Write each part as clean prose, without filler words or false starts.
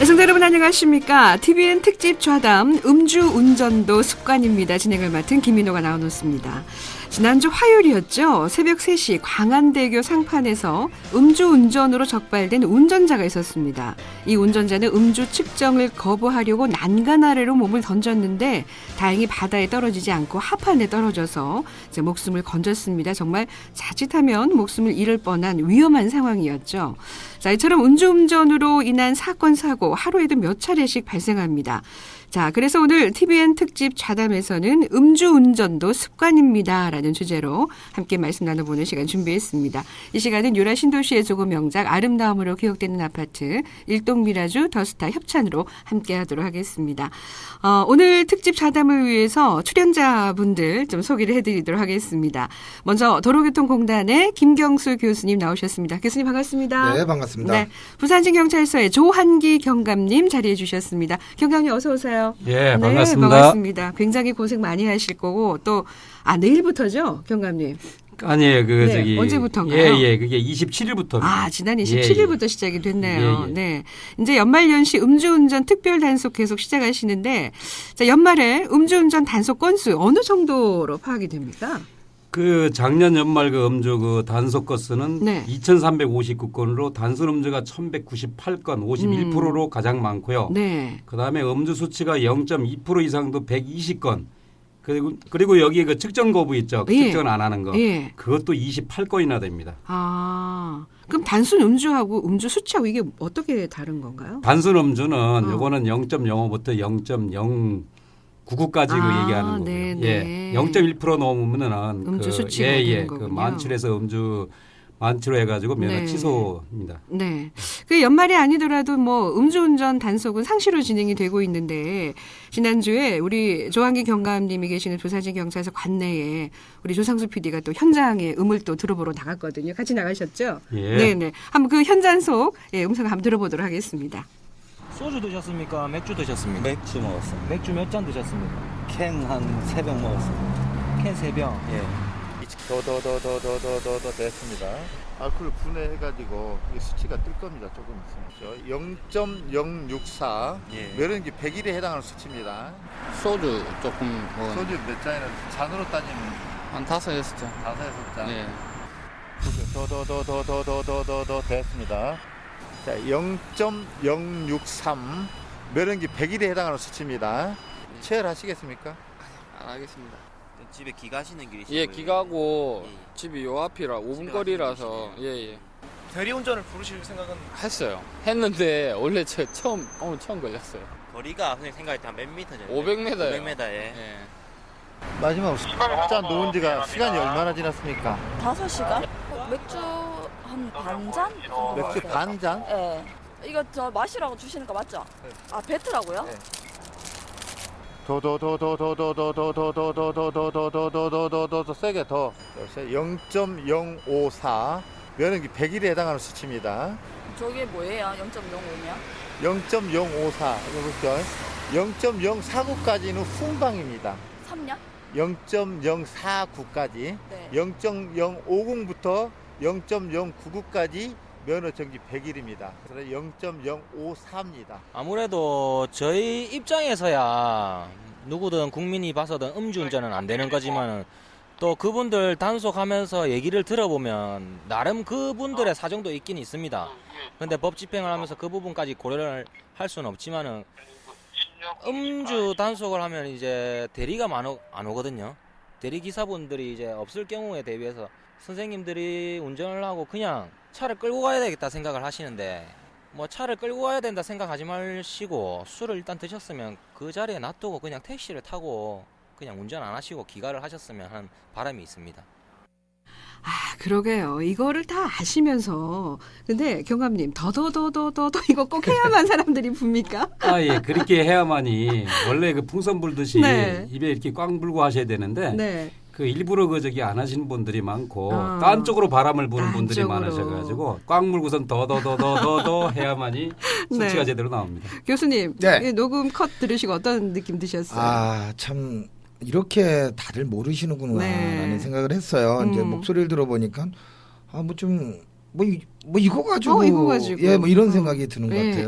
애청자 여러분 안녕하십니까. TVN 특집 좌담 음주운전도 습관입니다. 진행을 맡은 김민호가 나와놓습니다. 지난주 화요일이었죠. 새벽 3시 광안대교 상판에서 음주운전으로 적발된 운전자가 있었습니다. 이 운전자는 음주 측정을 거부하려고 난간 아래로 몸을 던졌는데 다행히 바다에 떨어지지 않고 하판에 떨어져서 이제 목숨을 건졌습니다. 정말 자칫하면 목숨을 잃을 뻔한 위험한 상황이었죠. 자, 이처럼 음주운전으로 인한 사건, 사고 하루에도 몇 차례씩 발생합니다. 자, 그래서 오늘 TVN 특집 좌담에서는 음주운전도 습관입니다라는 주제로 함께 말씀 나눠보는 시간 준비했습니다. 이 시간은 유라 신도시의 조고 명작 아름다움으로 기억되는 아파트 일동미라주 더스타 협찬으로 함께하도록 하겠습니다. 오늘 특집 좌담을 위해서 출연자분들 좀 소개를 해드리도록 하겠습니다. 먼저 도로교통공단의 김경수 교수님 나오셨습니다. 교수님 반갑습니다. 네, 반갑습니다. 네, 부산지경찰서의 조한기 경감님 자리해 주셨습니다. 경감님 어서 오세요. 예, 반갑습니다. 네, 반갑습니다. 굉장히 고생 많이 하실 거고 또 내일부터죠, 경감님? 아니에요, 네, 언제부터인가요? 예, 그게 27일부터. 지난 27일부터 예. 시작이 됐네요. 예. 네, 이제 연말연시 음주운전 특별 단속 계속 시작하시는데, 자, 연말에 음주운전 단속 건수 어느 정도로 파악이 됩니까? 그 작년 연말 그 음주 그 단속 건수는 네. 2,359건으로 단순 음주가 1,198건, 51%로 가장 많고요. 네. 그다음에 음주 수치가 0.2% 이상도 120건. 그리고 여기 그 측정 거부 있죠. 예. 측정 안 하는 거. 예. 그것도 28건이나 됩니다. 그럼 단순 음주하고 음주 수치하고 이게 어떻게 다른 건가요? 단순 음주는 요거는 0.05부터 0.099까지 얘기하는 거고요. 네네. 예, 0.1% 넘으면은 음주 수치가 되는 거군요. 그 만취해서 음주 만취로 해가지고 면허 네. 취소입니다. 네. 그 연말이 아니더라도 뭐 음주운전 단속은 상시로 진행이 되고 있는데 지난주에 우리 조한기 경감님이 계시는 부산지경찰서 관내에 우리 조상수 PD가 또 현장의 음을 또 들어보러 나갔거든요. 같이 나가셨죠? 예. 네네. 한번 그 현장 속 음성을 한번 들어보도록 하겠습니다. 소주 드셨습니까? 맥주 드셨습니까? 맥주 먹었습니다. 맥주 몇 잔 드셨습니까? 캔 한 3병 먹었습니다. 캔 3병. 예. 됐습니다. 알코올 분해해가지고 수치가 뜰 겁니다. 조금 있으면 0.064 예. 면허기 100일에 해당하는 수치입니다. 소주 조금 먹었는데 소주 몇 잔이나 잔으로 따지면 한 5-6잔. 5-6잔. 예. 됐습니다. 자, 0.063 면허기 100일에 해당하는 수치입니다. 체열하시겠습니까? 안 하겠습니다. 집에 기 가시는 길이시죠? 예, 기가고 예. 집이 요 앞이라 5분 거리라서 예예. 대리운전을 부르실 생각은? 했어요. 했는데 원래 오늘 처음 걸렸어요. 거리가 선생님 생각할 때 한 몇 미터 정도? 500m요. 500m에. 예. 마지막 짠 놓은 지가 시간이 얼마나 지났습니까? 5시간? 맥주 한 반 잔? 맥주 반 잔? 예. 이거 저 마시라고 주시는 거 맞죠? 배트라고요? 네. 세게 더 0.054 면허기 100일에 해당하는 수치입니다. 저게 뭐예요? 0.05면? 0.054 0.049까지는 훈방입니다. 3년? 0.049까지 네. 0.050부터 0.099까지 면허 정지 100일입니다. 그래서 0.054입니다. 아무래도 저희 입장에서야 누구든 국민이 봐서든 음주운전은 안 되는 거지만 또 그분들 단속하면서 얘기를 들어보면 나름 그분들의 사정도 있긴 있습니다. 근데 법 집행을 하면서 그 부분까지 고려를 할 수는 없지만은 음주 단속을 하면 이제 대리가 안 오거든요. 대리 기사분들이 이제 없을 경우에 대비해서 선생님들이 운전을 하고 그냥 차를 끌고 가야 되겠다 생각을 하시는데 뭐 차를 끌고 가야 된다 생각하지 마시고 술을 일단 드셨으면 그 자리에 놔두고 그냥 택시를 타고 그냥 운전 안 하시고 귀가를 하셨으면 하는 바람이 있습니다. 그러게요. 이거를 다 아시면서 근데 경감님 더더더더더 이거 꼭 해야만 사람들이 붑니까? 예, 그렇게 해야만이 원래 그 풍선 불듯이 네. 입에 이렇게 꽝 불고 하셔야 되는데 네. 그 일부러 안 하시는 분들이 많고 딴 쪽으로 바람을 부는 딴 분들이 쪽으로. 많으셔가지고 꽝 물고선 더더더더더 해야만이 수치가 네. 제대로 나옵니다. 교수님, 네. 이 녹음 컷 들으시고 어떤 느낌 드셨어요? 참 이렇게 다들 모르시는구나라는 네. 생각을 했어요. 이제 목소리를 들어보니까 이거 가지고 이거 가지고. 뭐 이런 생각이 드는 것 같아요.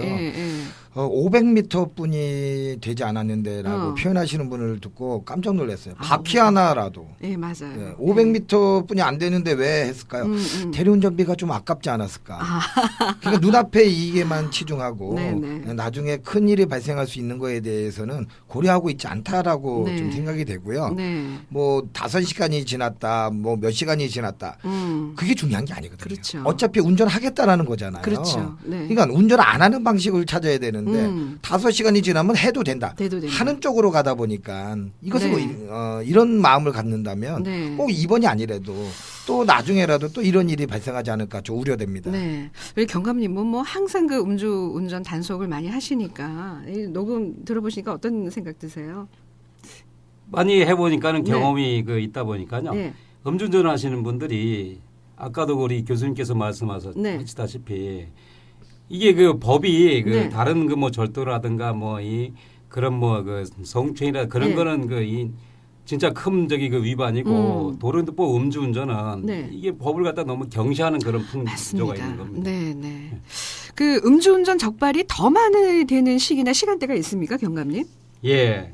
500m 뿐이 되지 않았는데라고 표현하시는 분을 듣고 깜짝 놀랐어요. 바퀴 하나라도. 네, 맞아요. 네, 500m 뿐이 안 되는데 왜 했을까요? 대리운전비가 좀 아깝지 않았을까? 그러니까 눈앞에 이익에만 치중하고 네네. 나중에 큰 일이 발생할 수 있는 거에 대해서는 고려하고 있지 않다라고 네. 좀 생각이 되고요. 네. 뭐 5시간이 지났다, 뭐 몇 시간이 지났다. 그게 중요한 게 아니거든요. 그렇죠. 어차피 운전하겠다라는 거잖아요. 그렇죠. 네. 그러니까 운전 안 하는 방식을 찾아야 되는데 5시간이 지나면 해도 된다. 돼도 된다. 하는 쪽으로 가다 보니까 이것은 네. 뭐 이런 마음을 갖는다면 네. 꼭 이번이 아니라도 또 나중에라도 또 이런 일이 발생하지 않을까 좀 우려됩니다. 네. 우리 경감님은 뭐 항상 그 음주운전 단속을 많이 하시니까 이 녹음 들어보시니까 어떤 생각 드세요? 많이 해보니까는 네. 경험이 그 있다 보니까요. 네. 음주운전 하시는 분들이 아까도 우리 교수님께서 네. 말씀하셨다시피 이게 그 법이 그 네. 다른 그 뭐 절도라든가 뭐 이 그런 뭐 그 성추행이라 그런 네. 거는 그 이 진짜 큰 저기 그 위반이고 도로법 음주운전은 네. 이게 법을 갖다 너무 경시하는 그런 풍조가 맞습니다. 있는 겁니다. 네, 네. 그 음주운전 적발이 더 많이 되는 시기나 시간대가 있습니까, 경감님? 예.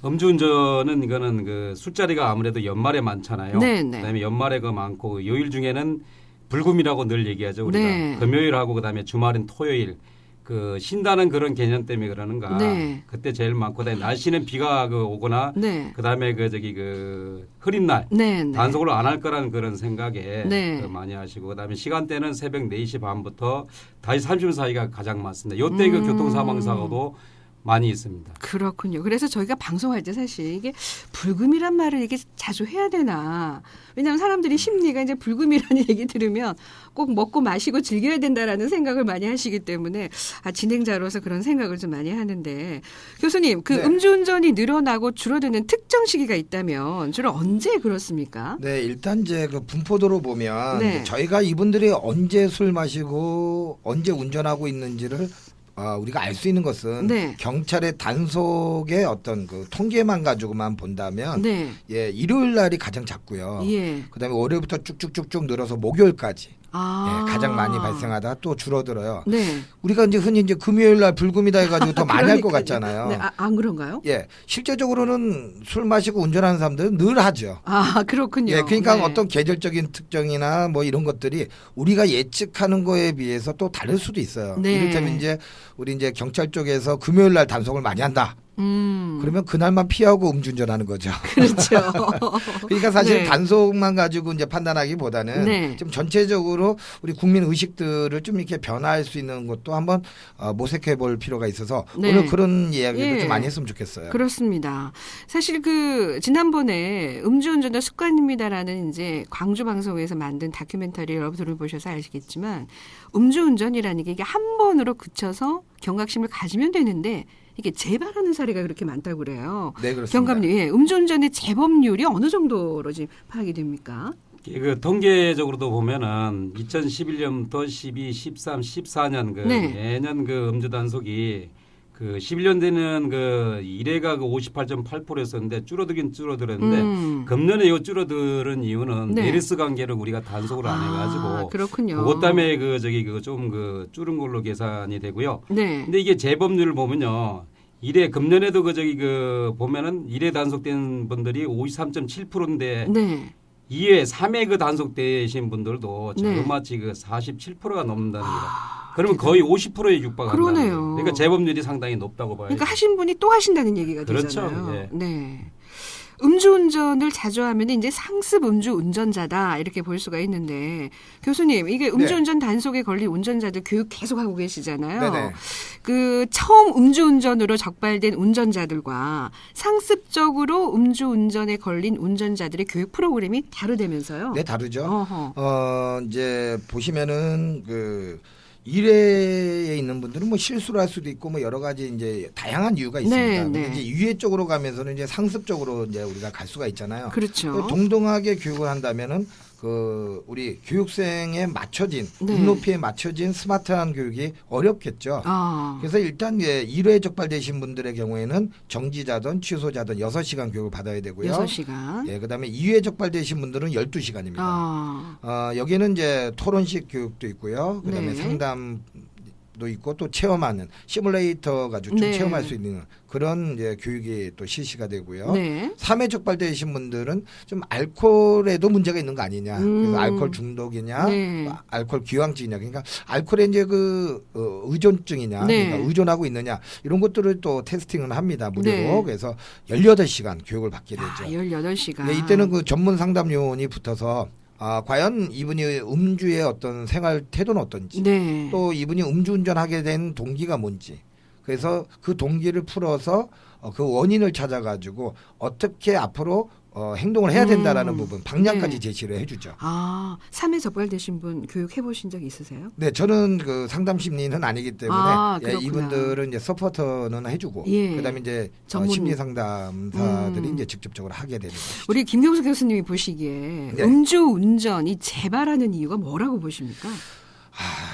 음주운전은 이거는 그 술자리가 아무래도 연말에 많잖아요. 네, 네. 그다음에 연말에 그 많고 그 요일 중에는 불금이라고 늘 얘기하죠 우리가. 네. 금요일하고 그다음에 주말인 토요일 그 쉰다는 그런 개념 때문에 그러는가. 네. 그때 제일 많고 그다음에 날씨는 비가 그 오거나 네. 그다음에 그 저기 그 흐린 날 네, 네. 단속을 안 할 거라는 그런 생각에 네. 그 많이 하시고 그다음에 시간대는 새벽 4시 반부터 5시 30분 사이가 가장 많습니다. 요때 그 교통 사망 사고도 많이 있습니다. 그렇군요. 그래서 저희가 방송할 때 사실 이게 불금이란 말을 이게 자주 해야 되나. 왜냐하면 사람들이 심리가 이제 불금이라는 얘기 들으면 꼭 먹고 마시고 즐겨야 된다라는 생각을 많이 하시기 때문에 진행자로서 그런 생각을 좀 많이 하는데 교수님 그 네. 음주운전이 늘어나고 줄어드는 특정 시기가 있다면 주로 언제 그렇습니까? 네, 일단 이제 그 분포도로 보면 네. 저희가 이분들이 언제 술 마시고 언제 운전하고 있는지를 우리가 알 수 있는 것은 네. 경찰의 단속의 어떤 그 통계만 가지고만 본다면 네. 예, 일요일 날이 가장 작고요. 예. 그다음에 월요일부터 쭉쭉쭉쭉 늘어서 목요일까지 아. 예, 가장 많이 발생하다 또 줄어들어요. 네. 우리가 이제 흔히 이제 금요일 날 불금이다 해가지고 더 많이 할 것 그러니까요. 같잖아요. 네. 안 그런가요? 예, 실제적으로는 술 마시고 운전하는 사람들은 늘 하죠. 아, 그렇군요. 예, 그러니까 네. 어떤 계절적인 특징이나 뭐 이런 것들이 우리가 예측하는 거에 비해서 또 다를 수도 있어요. 네. 이를테면 이제 우리 이제 경찰 쪽에서 금요일 날 단속을 많이 한다. 그러면 그날만 피하고 음주운전하는 거죠. 그렇죠. 그러니까 사실 네. 단속만 가지고 이제 판단하기보다는 네. 좀 전체적으로 우리 국민 의식들을 좀 이렇게 변화할 수 있는 것도 한번 모색해 볼 필요가 있어서 네. 오늘 그런 이야기도 예. 좀 많이 했으면 좋겠어요. 그렇습니다. 사실 그 지난번에 음주운전도 습관입니다라는 이제 광주 방송에서 만든 다큐멘터리 여러분 들어보셔서 아시겠지만 음주운전이라는 게 이게 한 번으로 그쳐서 경각심을 가지면 되는데 이게 재발하는 사례가 그렇게 많다고 그래요. 네, 그렇습니다. 경감님, 예, 음주운전의 재범률이 어느 정도로 지금 파악이 됩니까? 그 통계적으로도 보면은 2011년부터 12, 13, 14년 그 네. 매년 그 음주 단속이 그 11년 그 1회가 그 58.8%였었는데 줄어들긴 줄어들었는데 금년에 요 줄어드는 이유는 네. 메르스 관계를 우리가 단속을 안 해가지고 그렇군요. 그것 때문에 그 저기 그 좀 그 줄은 걸로 계산이 되고요. 네. 근데 이게 재범률을 보면요. 1회 금년에도 그 저기 그 보면은 1회 단속된 분들이 53.7%인데 네. 2회, 3회 그 단속되신 분들도 네. 자그마치 그 47%가 넘는다는 거다. 그러면 거의 50%에 육박한다는 그러네요. 거예요. 그러니까 재범률이 상당히 높다고 봐요. 그러니까 하신 분이 또 하신다는 얘기가 그렇죠. 되잖아요. 예. 네. 음주운전을 자주 하면 이제 상습 음주운전자다 이렇게 볼 수가 있는데 교수님 이게 음주운전 단속에 걸린 운전자들 교육 계속 하고 계시잖아요. 네네. 그 처음 음주운전으로 적발된 운전자들과 상습적으로 음주운전에 걸린 운전자들의 교육 프로그램이 다르다면서요? 네, 다르죠. 어허. 이제 보시면은 그 1회에 있는 분들은 뭐 실수를 할 수도 있고 뭐 여러 가지 이제 다양한 이유가 있습니다. 네, 근데 네. 이제 2회 쪽으로 가면서는 이제 상습적으로 이제 우리가 갈 수가 있잖아요. 그렇죠. 동등하게 교육을 한다면은 그 우리 교육생에 맞춰진 네. 눈높이에 맞춰진 스마트한 교육이 어렵겠죠. 아. 그래서 일단 1회 적발되신 분들의 경우에는 정지자든 취소자든 6시간 교육을 받아야 되고요. 6시간. 예, 그다음에 2회 적발되신 분들은 12시간입니다. 아. 여기는 이제 토론식 교육도 있고요. 그다음에 네. 상담 도 있고 또 체험하는 시뮬레이터 가지고 좀 네. 체험할 수 있는 그런 이제 교육이 또 실시가 되고요. 네. 3회 적발되신 분들은 좀 알코올에도 문제가 있는 거 아니냐. 그래서 알코올 중독이냐, 네. 알코올 기왕증이냐. 그러니까 알코올에 이제 의존증이냐, 네. 그러니까 의존하고 있느냐 이런 것들을 또 테스팅을 합니다. 무료로. 네. 그래서 18시간 교육을 받게 되죠. 18시간. 네, 이때는 그 전문 상담 요원이 붙어서 과연 이분이 음주의 어떤 생활 태도는 어떤지, 네. 또 이분이 음주운전하게 된 동기가 뭔지, 그래서 그 동기를 풀어서 그 원인을 찾아가지고 어떻게 앞으로 행동을 해야 된다라는 부분, 방향까지 네. 제시를 해주죠. 3회 적발되신 분 교육해 보신 적 있으세요? 네, 저는 그 상담 심리는 아니기 때문에 그렇구나. 이분들은 이제 서포터는 해주고, 예. 그다음에 이제 전문- 심리 상담사들이 이제 직접적으로 하게 되는 거죠. 우리 김경수 교수님이 보시기에 네. 음주 운전이 재발하는 이유가 뭐라고 보십니까?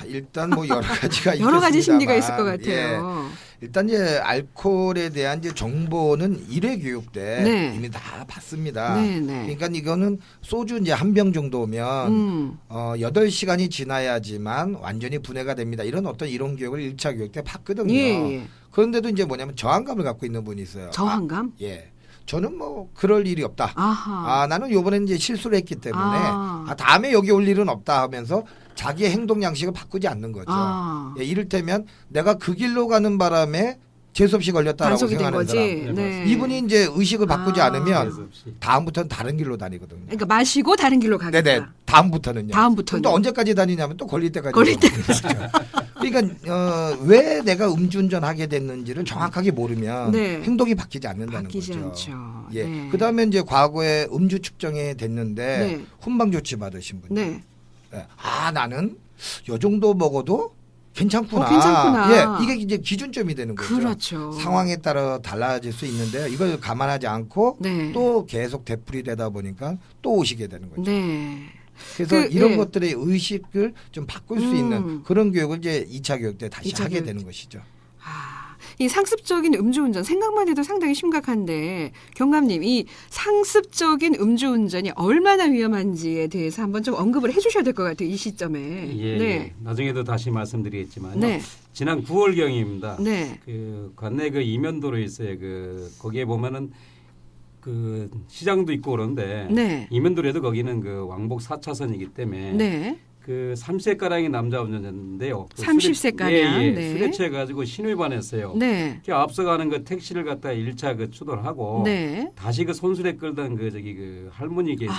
일단 뭐 여러 가지가 여러 가지 있겠습니다만, 심리가 있을 것 예. 같아요. 일단 이제 알코올에 대한 이제 정보는 1회 교육 때 네. 이미 다 받습니다. 네, 네. 그러니까 이거는 소주 이제 한 병 정도면 8시간이 지나야지만 완전히 분해가 됩니다. 이런 어떤 이론 교육을 1차 교육 때 받거든요. 예. 그런데도 이제 뭐냐면 저항감을 갖고 있는 분이 있어요. 저항감? 예. 저는 뭐 그럴 일이 없다. 아하. 나는 요번에 이제 실수를 했기 때문에 아. 다음에 여기 올 일은 없다 하면서 자기의 행동 양식을 바꾸지 않는 거죠. 예, 이를테면 내가 그 길로 가는 바람에 재수없이 걸렸다라고 단속이 된 생각하는 거지. 사람. 네. 이분이 이제 의식을 바꾸지 않으면 그래서 없이. 다음부터는 다른 길로 다니거든요. 그러니까 마시고 다른 길로 가겠다. 네네. 다음부터는요. 다음부터는. 또 언제까지 다니냐면 또 걸릴 때까지. 걸릴 다니는 거죠. 그러니까 왜 내가 음주운전하게 됐는지를 정확하게 모르면 네. 행동이 바뀌지 않는다는 바뀌지 거죠. 않죠. 예. 네. 그다음에 이제 과거에 음주 측정이 됐는데 네. 훈방 조치 받으신 분. 네. 예. 나는 요 정도 먹어도 괜찮구나. 괜찮구나. 예. 이게 이제 기준점이 되는 거죠. 그렇죠. 상황에 따라 달라질 수 있는데 이걸 감안하지 않고 네. 또 계속 되풀이되다 보니까 또 오시게 되는 거죠. 네. 그래서 그, 이런 예. 것들의 의식을 좀 바꿀 수 있는 그런 교육을 이제 2차 교육 때 다시 2차 하게 교육 되는 것이죠. 이 상습적인 음주운전 생각만 해도 상당히 심각한데 경감님 이 상습적인 음주운전이 얼마나 위험한지에 대해서 한번 좀 언급을 해주셔야 될 것 같아요. 이 시점에. 예, 네. 예. 나중에도 다시 말씀드리겠지만요. 네. 지난 9월경입니다. 네. 그 관내 그 이면도로 있어요. 거기에 보면은 그 시장도 있고 그런데 네. 이면도로에도 거기는 그 왕복 4차선이기 때문에 네. 그 30세가량의 남자 운전자인데요. 그 30세 가량. 예, 예. 네. 술에 취해 가지고 신호위반했어요. 네. 그 앞서가는 그 택시를 갖다 1차 그 추돌을 하고 네. 다시 그 손수레 끌던 그 할머니 계세요.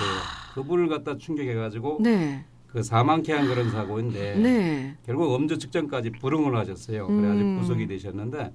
그분을 갖다 충격해 가지고 네. 그 사망케 한 그런 사고인데 네. 결국 음주 측정까지 불응을 하셨어요. 그래가지고 구속이 되셨는데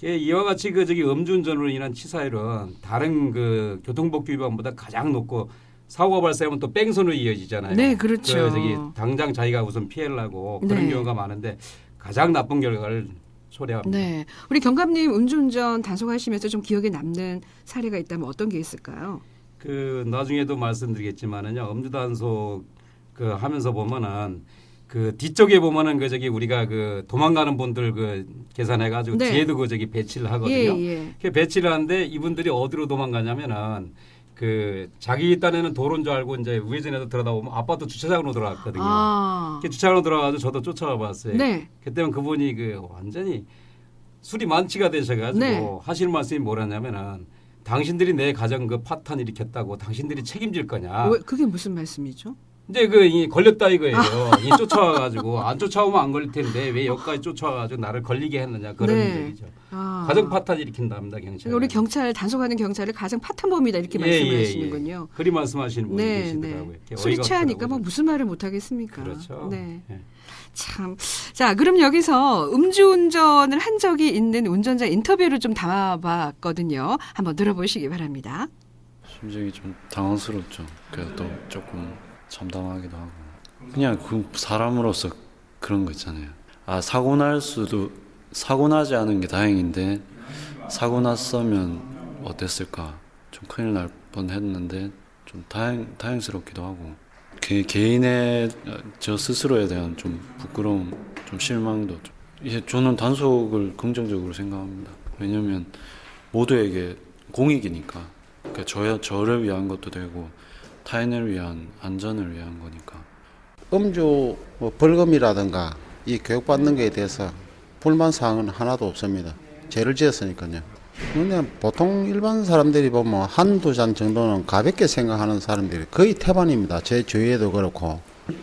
이와 같이 음주운전으로 인한 치사율은 다른 그 교통법규 위반보다 가장 높고 사고가 발생하면 또 뺑소니로 이어지잖아요. 네, 그렇죠. 당장 자기가 우선 피해를 하고 그런 네. 경우가 많은데 가장 나쁜 결과를 초래합니다. 네. 우리 경감님 음주운전 단속하시면서 좀 기억에 남는 사례가 있다면 어떤 게 있을까요? 그 나중에도 말씀드리겠지만은요. 음주 단속 그 하면서 보면은 그 뒤쪽에 보면은 우리가 그 도망가는 분들 그 계산해 가지고 네. 뒤에도 배치를 하거든요. 예. 그 배치를 하는데 이분들이 어디로 도망가냐면은 그 자기 딴에는 도로인 줄 알고 이제 우회전해서 들어다 보면 아파트 주차장으로 들어갔거든요. 그 주차장으로 들어가서 저도 쫓아가 봤어요. 네. 그때는 그분이 완전히 술이 만취가 되셔가지고 네. 하실 말씀이 뭐라냐면은 당신들이 내 가정 그 파탄 일으켰다고 당신들이 책임질 거냐. 그게 무슨 말씀이죠? 이제 이 걸렸다 이거예요. 이 쫓아와가지고 안 쫓아오면 안 걸릴 텐데 왜 여기까지 쫓아와가지고 나를 걸리게 했느냐 그런 네. 얘기죠. 가정 파탄 일으킨답니다 경찰. 우리 경찰 단속하는 경찰을 가정 파탄범이다 이렇게 말씀하시는군요. 그리 말씀하시는 분이 네, 계시더라고요. 네. 술이 취하니까 뭐 무슨 말을 못 하겠습니까? 그렇죠. 네. 네. 참. 자, 그럼 여기서 음주운전을 한 적이 있는 운전자 인터뷰를 좀 담아봤거든요. 한번 들어보시기 바랍니다. 심정이 좀 당황스럽죠. 그래서 또 조금 참담하기도 하고 그냥 그 사람으로서 그런 거 있잖아요. 사고 나지 않은 게 다행인데 사고 났으면 어땠을까 좀 큰일 날 뻔했는데 좀 다행스럽기도 하고 개인의 저 스스로에 대한 좀 부끄러움, 좀 실망도 저는 단속을 긍정적으로 생각합니다. 왜냐하면 모두에게 공익이니까 그러니까 저를 위한 것도 되고 타인을 위한 안전을 위한 거니까. 음주 벌금이라든가 이 교육받는 것에 대해서 불만 사항은 하나도 없습니다. 죄를 지었으니까요. 근데 보통 일반 사람들이 보면 한두 잔 정도는 가볍게 생각하는 사람들이 거의 태반입니다. 제 주위에도 그렇고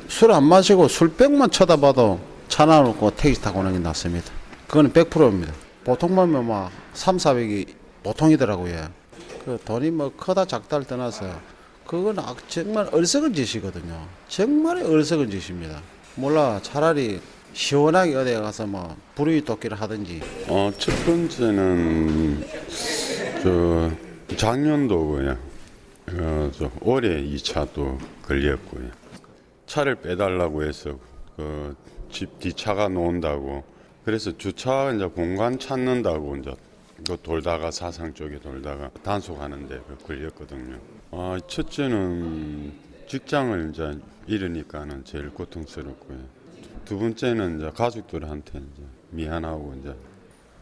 술 안 마시고 술병만 쳐다봐도 차 나놓고 택시 타고 오는 게 낫습니다. 그거는 100%입니다. 보통 보면 막 3, 400이 보통이더라고요. 그 돈이 뭐 크다 작다를 떠나서 그건 정말 어리석은 짓이거든요. 정말 어리석은 짓입니다. 몰라 차라리 시원하게 어디 가서 뭐 불의 돕기를 하든지. 첫 번째는 작년도고요. 올해 2차도 걸렸고요. 차를 빼달라고 해서 집 뒷차가 놓은다고. 그래서 주차 이제 공간 찾는다고 이제 돌다가 사상 쪽에 돌다가 단속하는데 걸렸거든요. 첫째는 직장을 이제 잃으니까는 제일 고통스럽고요. 두 번째는 이제 가족들한테 이제 미안하고 이제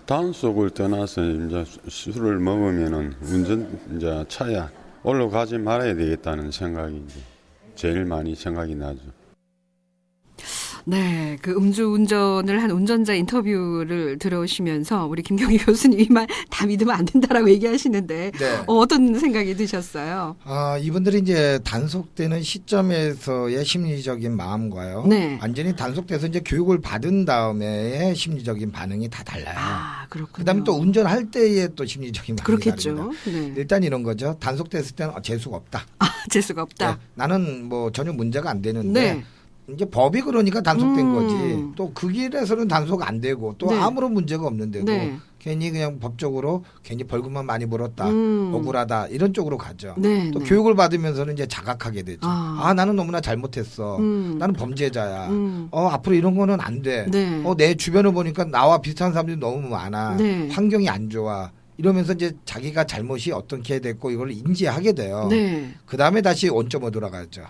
단속을 떠나서 이제 술을 먹으면은 운전 이제 차야 올라가지 말아야 되겠다는 생각이 이제 제일 많이 생각이 나죠. 네, 그 음주운전을 한 운전자 인터뷰를 들어오시면서 우리 김경희 교수님 이 말 다 믿으면 안 된다라고 얘기하시는데 네. 어떤 생각이 드셨어요? 이분들이 이제 단속되는 시점에서의 심리적인 마음과요. 네. 완전히 단속돼서 이제 교육을 받은 다음에의 심리적인 반응이 다 달라요. 그렇군요. 그다음에 또 운전할 때의 또 심리적인 반응이 그렇겠죠. 다릅니다. 네. 일단 이런 거죠. 단속됐을 때는 재수가 없다. 재수가 없다. 네, 나는 뭐 전혀 문제가 안 되는데 네. 이제 법이 그러니까 단속된 거지. 또 그 길에서는 단속 안 되고 또 네. 아무런 문제가 없는데도 네. 괜히 그냥 법적으로 괜히 벌금만 많이 물었다. 억울하다. 이런 쪽으로 가죠. 네, 또 네. 교육을 받으면서는 이제 자각하게 되죠. 나는 너무나 잘못했어. 나는 범죄자야. 앞으로 이런 거는 안 돼. 네. 내 주변을 보니까 나와 비슷한 사람들이 너무 많아. 네. 환경이 안 좋아. 이러면서 이제 자기가 잘못이 어떻게 됐고 이걸 인지하게 돼요. 네. 그 다음에 다시 원점으로 돌아가죠.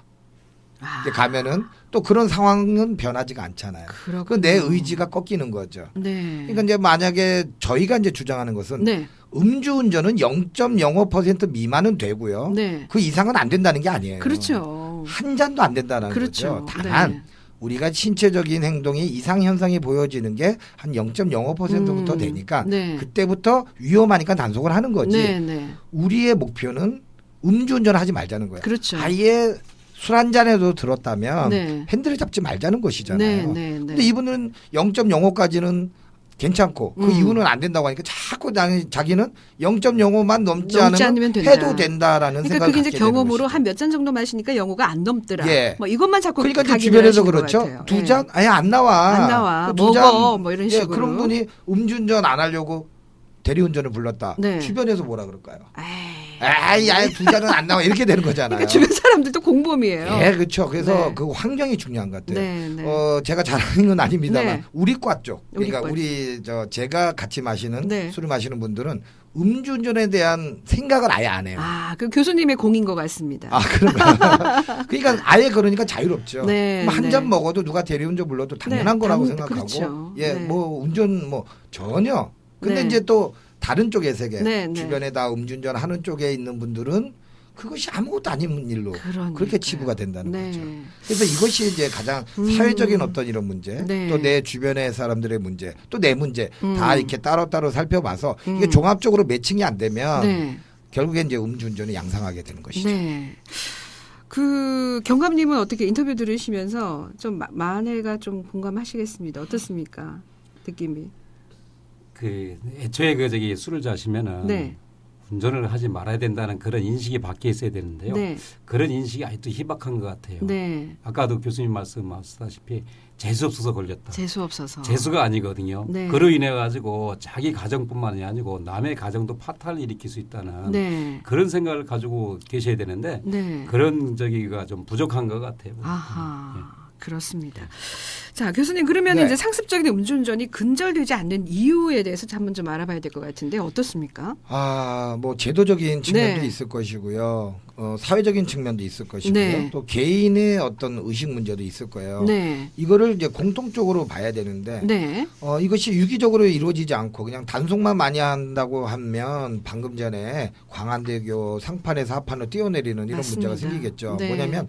이제 가면은 또 그런 상황은 변하지가 않잖아요. 그 내 의지가 꺾이는 거죠. 네. 그러니까 이제 만약에 저희가 이제 주장하는 것은 네. 음주운전은 0.05% 미만은 되고요. 네. 그 이상은 안 된다는 게 아니에요. 그렇죠. 한 잔도 안 된다는 그렇죠. 거죠. 다만 네. 우리가 신체적인 행동이 이상 현상이 보여지는 게 한 0.05%부터 되니까 네. 그때부터 위험하니까 단속을 하는 거지. 네, 네. 우리의 목표는 음주운전을 하지 말자는 거예요. 그렇죠. 아예 술 한 잔에도 들었다면 네. 핸들을 잡지 말자는 것이잖아요. 네, 네, 네. 근데 이분은 0.05까지는 괜찮고 그 이후는 안 된다고 하니까 자꾸 자기는 0.05만 넘지 않으면 된다. 해도 된다라는 그러니까 생각을 그게 이제 갖게 되는 경험으로 것이죠. 한 몇 잔 정도 마시니까 영어가 안 넘더라. 예. 뭐 이것만 자꾸 그러니까 이제 각인을 주변에서 하시는 것 그렇죠. 같아요. 두 예. 잔 아예 안 나와. 안 나와. 그 두 먹어. 잔, 뭐 이런 예, 식으로. 그런 분이 음주운전 안 하려고 대리운전을 불렀다. 네. 주변에서 뭐라 그럴까요? 에이. 아예 두 잔은 안 나와 이렇게 되는 거잖아요. 그러니까 주변 사람들도 공범이에요. 예, 그렇죠. 그래서 네. 그 환경이 중요한 것 같아요. 네, 네. 제가 잘하는 건 아닙니다만 네. 우리 과 쪽, 그러니까 우리과. 제가 같이 마시는 네. 술을 마시는 분들은 음주운전에 대한 생각을 아예 안 해요. 그 교수님의 공인 것 같습니다. 그런가? 그러니까 아예 그러니까 자유롭죠. 네, 한 잔 네. 먹어도 누가 대리운전 불러도 당연한 네, 거라고 생각하고, 그렇죠. 예, 네. 뭐 운전 뭐 전혀. 근데 네. 이제 또 다른 쪽의 세계, 네, 네. 주변에 다 음주운전 하는 쪽에 있는 분들은 그것이 아무것도 아닌 일로 그러니까요. 그렇게 치부가 된다는 네. 거죠. 그래서 이것이 이제 가장 사회적인 어떤 이런 문제, 네. 또 내 주변의 사람들의 문제, 또 내 문제 다 이렇게 따로따로 살펴봐서 이게 음. 종합적으로 매칭이 안 되면 네. 결국엔 이제 음주운전이 양상하게 되는 것이죠. 네. 그 경감님은 어떻게 인터뷰 들으시면서 좀 만회가 좀 공감하시겠습니다. 어떻습니까? 느낌이. 애초에 술을 자시면은 네. 운전을 하지 말아야 된다는 그런 인식이 바뀌어 있어야 되는데요. 네. 그런 인식이 아직도 희박한 것 같아요. 네. 아까도 교수님 말씀하셨다시피 재수 없어서 걸렸다. 재수 없어서. 재수가 아니거든요. 네. 그로 인해 가지고 자기 가정뿐만이 아니고 남의 가정도 파탄을 일으킬 수 있다는 네. 그런 생각을 가지고 계셔야 되는데 네. 그런 저기가 좀 부족한 것 같아요. 아하. 그렇습니다. 자, 교수님 그러면 네. 이제 상습적인 음주운전이 근절되지 않는 이유에 대해서 한번 좀 알아봐야 될 것 같은데 어떻습니까? 뭐 제도적인 측면도 네. 있을 것이고요. 사회적인 측면도 있을 것이고요. 네. 또 개인의 어떤 의식 문제도 있을 거예요. 네. 이거를 이제 공통적으로 봐야 되는데 네. 이것이 유기적으로 이루어지지 않고 그냥 단속만 많이 한다고 하면 방금 전에 광안대교 상판에서 하판으로 뛰어내리는 이런 맞습니다. 문제가 생기겠죠. 네. 뭐냐면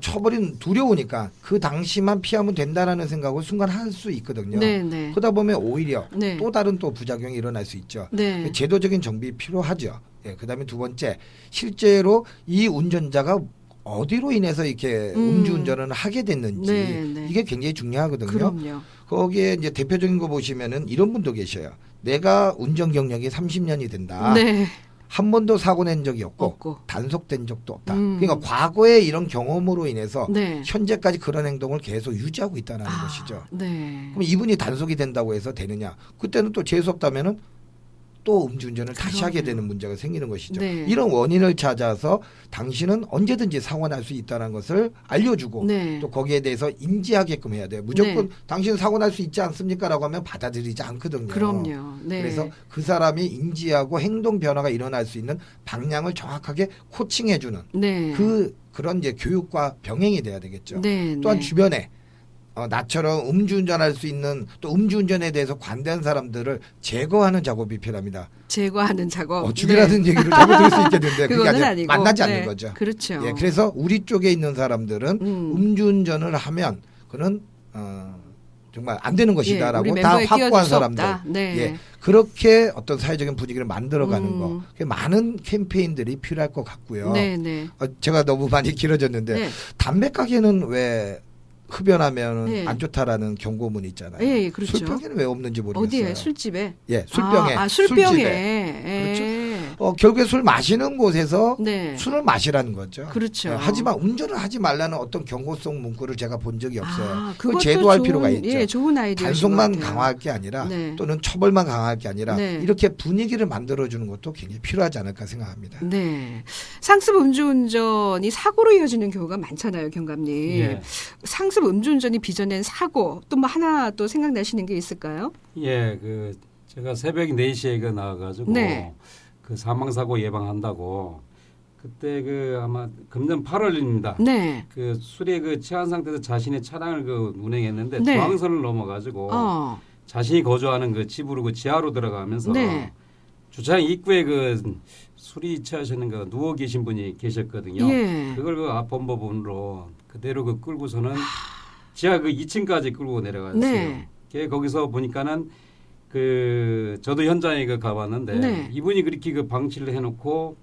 처벌이 두려우니까 그 당시만 피하면 된다라는 생각을 순간 할 수 있거든요. 네, 네. 그러다 보면 오히려 네. 또 다른 또 부작용이 일어날 수 있죠. 네. 제도적인 정비 필요하죠. 예, 그다음에 두 번째, 실제로 이 운전자가 어디로 인해서 이렇게 음주운전을 하게 됐는지 네, 네. 이게 굉장히 중요하거든요. 그럼요. 거기에 이제 대표적인 거 보시면은 이런 분도 계셔요. 내가 운전 경력이 30년이 된다. 네. 한 번도 사고 낸 적이 없고, 없고. 단속된 적도 없다. 그러니까 과거에 이런 경험으로 인해서 네. 현재까지 그런 행동을 계속 유지하고 있다는 아, 것이죠. 네. 그럼 이분이 단속이 된다고 해서 되느냐? 그때는 또 재수 없다면은 또 음주운전을 다시 하게 그럼요. 되는 문제가 생기는 것이죠. 네. 이런 원인을 찾아서 당신은 언제든지 사고 날 수 있다는 것을 알려주고 네. 또 거기에 대해서 인지하게끔 해야 돼요. 무조건 네. 당신 사고 날 수 있지 않습니까라고 하면 받아들이지 않거든요. 그럼요. 네. 그래서 그 사람이 인지하고 행동 변화가 일어날 수 있는 방향을 정확하게 코칭해주는 네. 그런 이제 교육과 병행이 돼야 되겠죠. 네. 또한 네. 주변에 나처럼 음주운전할 수 있는 또 음주운전에 대해서 관대한 사람들을 제거하는 작업이 필요합니다. 제거하는 작업. 죽이라는 얘기를 잘못 들을 수 있겠는데 그게 그거는 아니라 아니고. 만나지 네. 않는 거죠. 그렇죠. 예, 그래서 우리 쪽에 있는 사람들은 음주운전을 하면 그는 정말 안 되는 예, 것이다라고 우리 다 멤버에 확고한 끼워줄 수 사람들. 없다. 네. 예, 그렇게 어떤 사회적인 분위기를 만들어가는 거. 많은 캠페인들이 필요할 것 같고요. 네, 네. 제가 너무 많이 길어졌는데 네. 담배 가게는 왜 흡연하면 네. 안 좋다라는 경고문이 있잖아요. 예, 예, 그렇죠. 술병에는 왜 없는지 모르겠어요. 어디에? 술집에? 예, 술병에. 술병에. 술집에. 예. 결국에 술 마시는 곳에서 네. 술을 마시라는 거죠. 그렇죠. 예, 하지만 운전을 하지 말라는 어떤 경고성 문구를 제가 본 적이 없어요. 그건 그것도 제도할 좋은, 필요가 있죠. 예, 좋은 아이디어. 단속만 강화할 게 아니라 네. 또는 처벌만 강화할 게 아니라 네. 이렇게 분위기를 만들어주는 것도 굉장히 필요하지 않을까 생각합니다. 네. 상습 음주운전이 사고로 이어지는 경우가 많잖아요, 경감님. 예. 상습 음주운전이 빚어낸 사고 또 뭐 하나 또 생각나시는 게 있을까요? 예, 제가 새벽 4시에 나와가지고 네. 그 사망 사고 예방한다고 그때 아마 금년 8월입니다. 네. 술에 취한 상태에서 자신의 차량을 운행했는데 네. 중앙선을 넘어가지고 자신이 거주하는 집으로 지하로 들어가면서 네. 주차장 입구에 술이 취하시는 누워 계신 분이 계셨거든요. 예. 그걸 앞범법으로 그대로 끌고서는 지하 2층까지 끌고 내려갔어요. 네. 거기서 보니까는 저도 현장에 가봤는데 네. 이분이 그렇게 방치를 해놓고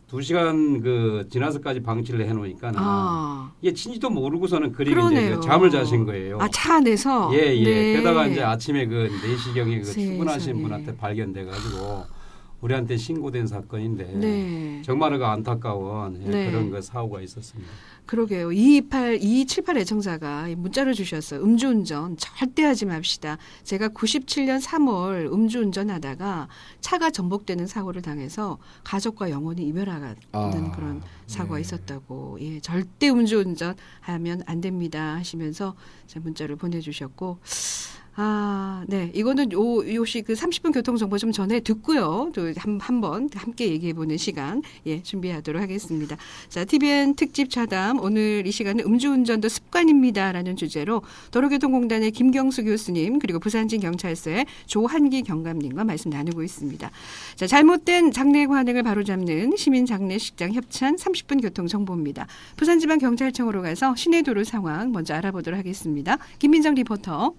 2시간 지나서까지 방치를 해놓으니까 이게 친지도 모르고서는 그러네요. 잠을 자신 거예요. 차 안에서? 예, 예. 네. 게다가 이제 아침에 4시경에 출근하신 세상에. 분한테 발견돼가지고 우리한테 신고된 사건인데 네. 정말 안타까운 네. 그런 사고가 있었습니다. 그러게요. 2278 애청자가 문자를 주셨어요. 음주운전 절대 하지 맙시다. 제가 97년 3월 음주운전하다가 차가 전복되는 사고를 당해서 가족과 영원히 이별하는 그런 사고가 있었다고. 예, 절대 음주운전 하면 안 됩니다 하시면서 제 문자를 보내주셨고 네. 이거는 요시 30분 교통정보 좀 전에 듣고요. 또 한번 함께 얘기해보는 시간, 준비하도록 하겠습니다. 자, TVN 특집 차담. 오늘 이 시간은 음주운전도 습관입니다라는 주제로 도로교통공단의 김경수 교수님, 그리고 부산진경찰서의 조한기 경감님과 말씀 나누고 있습니다. 자, 잘못된 장내 관행을 바로잡는 시민장례식장 협찬 30분 교통정보입니다. 부산지방경찰청으로 가서 시내도로 상황 먼저 알아보도록 하겠습니다. 김민정 리포터.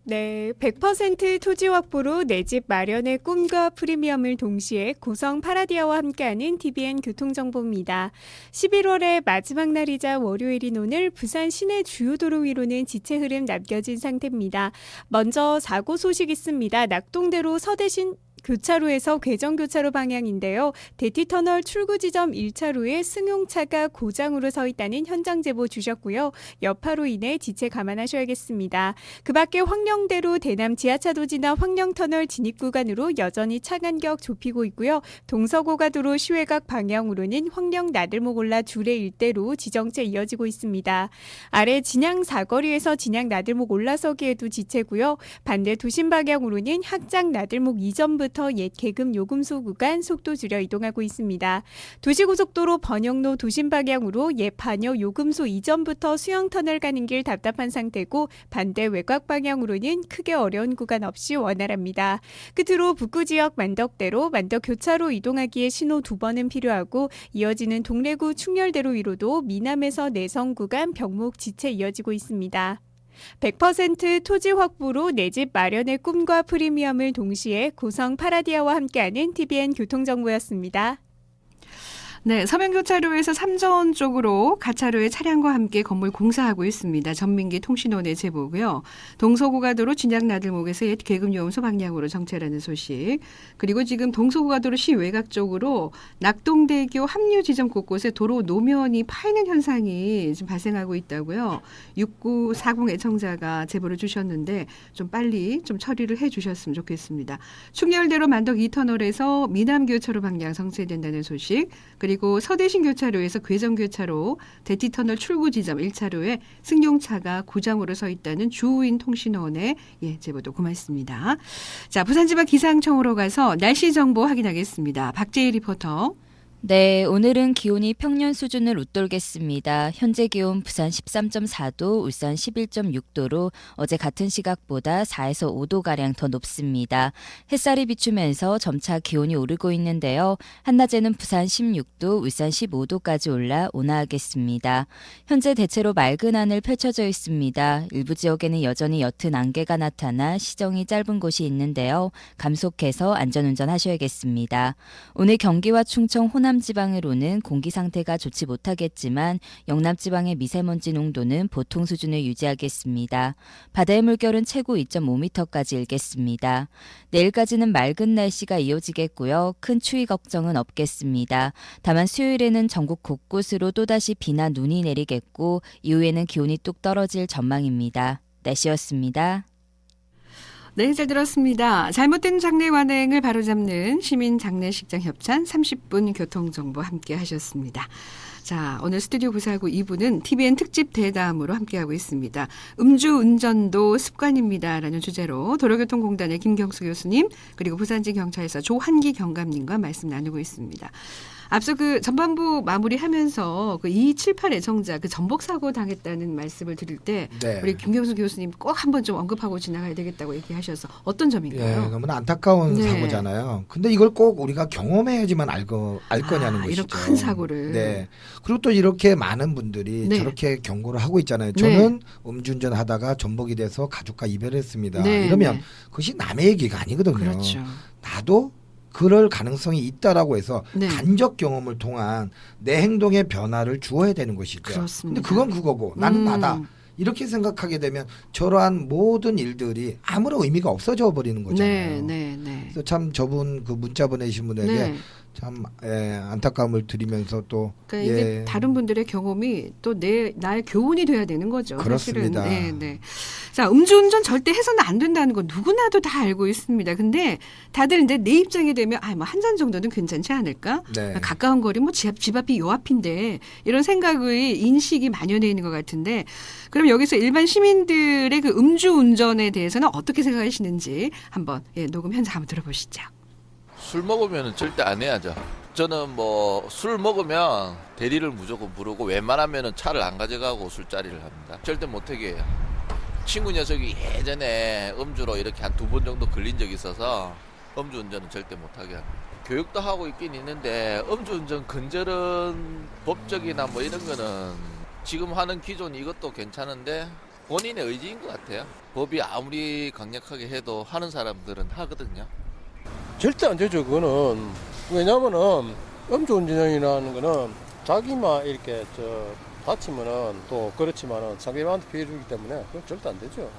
네, 100% 토지 확보로 내 집 마련의 꿈과 프리미엄을 동시에 고성 파라디아와 함께하는 TVN 교통정보입니다. 11월의 마지막 날이자 월요일인 오늘 부산 시내 주요 도로 위로는 지체 흐름 남겨진 상태입니다. 먼저 사고 소식 있습니다. 낙동대로 서대신 교차로에서 괴정교차로 방향인데요. 대티터널 출구 지점 1차로에 승용차가 고장으로 서 있다는 현장 제보 주셨고요. 여파로 인해 지체 감안하셔야겠습니다. 그 밖에 황령대로 대남 지하차도 지나 황령터널 진입 구간으로 여전히 차 간격 좁히고 있고요. 동서고가도로 시외각 방향으로는 황령 나들목 올라 주례 일대로 지정체 이어지고 있습니다. 아래 진양 사거리에서 진양 나들목 올라서기에도 지체고요. 반대 도심 방향으로는 학장 나들목 이전부터 이전부터 옛 계급 요금소 구간 속도 줄여 이동하고 있습니다. 도시고속도로 번영로 도심 방향으로 옛 반여 요금소 이전부터 수영터널 가는 길 답답한 상태고 반대 외곽 방향으로는 크게 어려운 구간 없이 원활합니다. 끝으로 북구 지역 만덕대로 만덕 교차로 이동하기에 신호 2번은 필요하고 이어지는 동래구 충렬대로 위로도 미남에서 내성 구간 병목 지체 이어지고 있습니다. 100% 토지 확보로 내 집 마련의 꿈과 프리미엄을 동시에 고성 파라디아와 함께하는 TVN 교통정보였습니다. 네, 서면교차로에서 삼전 쪽으로 가차로에 차량과 함께 건물 공사하고 있습니다. 전민기 통신원의 제보고요. 동서고가도로 진양나들목에서 옛 계급요금소 방향으로 정체라는 소식. 그리고 지금 동서고가도로 시외곽 쪽으로 낙동대교 합류 지점 곳곳에 도로 노면이 파이는 현상이 지금 발생하고 있다고요. 6940 애청자가 제보를 주셨는데 좀 빨리 좀 처리를 해 주셨으면 좋겠습니다. 충렬대로 만덕 2터널에서 미남교차로 방향 정체된다는 소식. 그리고 서대신교차로에서 괴정교차로 대티터널 출구 지점 1차로에 승용차가 구장으로 서 있다는 주우인 통신원의 제보도 고맙습니다. 자, 부산지방 기상청으로 가서 날씨 정보 확인하겠습니다. 박재희 리포터. 네, 오늘은 기온이 평년 수준을 웃돌겠습니다. 현재 기온 부산 13.4도, 울산 11.6도로 어제 같은 시각보다 4에서 5도가량 더 높습니다. 햇살이 비추면서 점차 기온이 오르고 있는데요. 한낮에는 부산 16도, 울산 15도까지 올라 온화하겠습니다. 현재 대체로 맑은 하늘 펼쳐져 있습니다. 일부 지역에는 여전히 옅은 안개가 나타나 시정이 짧은 곳이 있는데요. 감속해서 안전운전 하셔야겠습니다. 오늘 경기와 충청, 호남 지방으로는 공기 상태가 좋지 못하겠지만 영남 지방의 미세먼지 농도는 보통 수준을 유지하겠습니다. 바다의 물결은 최고 2.5m까지 일겠습니다. 내일까지는 맑은 날씨가 이어지겠고요. 큰 추위 걱정은 없겠습니다. 다만 수요일에는 전국 곳곳으로 또다시 비나 눈이 내리겠고 이후에는 기온이 뚝 떨어질 전망입니다. 날씨였습니다. 네, 잘 들었습니다. 잘못된 장례 관행을 바로잡는 시민장례식장 협찬 30분 교통정보 함께 하셨습니다. 자, 오늘 스튜디오 구사하고 2부는 TVN 특집 대담으로 함께하고 있습니다. 음주운전도 습관입니다라는 주제로 도로교통공단의 김경수 교수님 그리고 부산지경찰서 조한기 경감님과 말씀 나누고 있습니다. 앞서 그 전반부 마무리하면서 그 2278 애청자 그 전복 사고 당했다는 말씀을 드릴 때 네. 우리 김경수 교수님 꼭 한번 좀 언급하고 지나가야 되겠다고 얘기하셔서 어떤 점인가요? 네, 너무나 안타까운 네. 사고잖아요. 근데 이걸 꼭 우리가 경험해야지만 알 거냐는 것이죠. 이런 큰 사고를. 네. 그리고 또 이렇게 많은 분들이 네. 저렇게 경고를 하고 있잖아요. 저는 음주운전 하다가 전복이 돼서 가족과 이별했습니다. 네, 이러면 네. 그것이 남의 얘기가 아니거든요. 그렇죠. 나도 그럴 가능성이 있다라고 해서 네. 간접 경험을 통한 내 행동의 변화를 주어야 되는 것이죠. 그렇습니다. 근데 그건 그거고 나는 나다. 이렇게 생각하게 되면 저러한 모든 일들이 아무런 의미가 없어져 버리는 거잖아요. 네. 그래서 참 저분 그 문자 보내신 분에게 네. 참 안타까움을 드리면서 또 그러니까 이게 다른 분들의 경험이 또 나의 교훈이 돼야 되는 거죠. 그렇습니다. 사실은. 네. 자, 음주운전 절대 해서는 안 된다는 건 누구나도 다 알고 있습니다. 근데 다들 이제 내 입장이 되면 뭐 한 잔 정도는 괜찮지 않을까? 네. 가까운 거리 뭐 집 앞이 요 앞인데 이런 생각의 인식이 만연해 있는 것 같은데 그럼 여기서 일반 시민들의 그 음주운전에 대해서는 어떻게 생각하시는지 한번 녹음 현장 한번 들어보시죠. 술 먹으면 절대 안 해야죠. 저는 뭐 술 먹으면 대리를 무조건 부르고 웬만하면 차를 안 가져가고 술자리를 합니다. 절대 못하게 해요. 친구 녀석이 예전에 음주로 이렇게 한 2번 정도 걸린 적이 있어서 음주운전은 절대 못하게 합니다. 교육도 하고 있긴 있는데 음주운전 근절은 법적이나 뭐 이런 거는 지금 하는 기존 이것도 괜찮은데 본인의 의지인 것 같아요. 법이 아무리 강력하게 해도 하는 사람들은 하거든요. 절대 안 되죠. 그거는 왜냐면은 음주운전이라는 거는 자기만 이렇게 다치면은 또 그렇지만은 상대방한테 피해를 주기 때문에 그건 절대 안 되죠.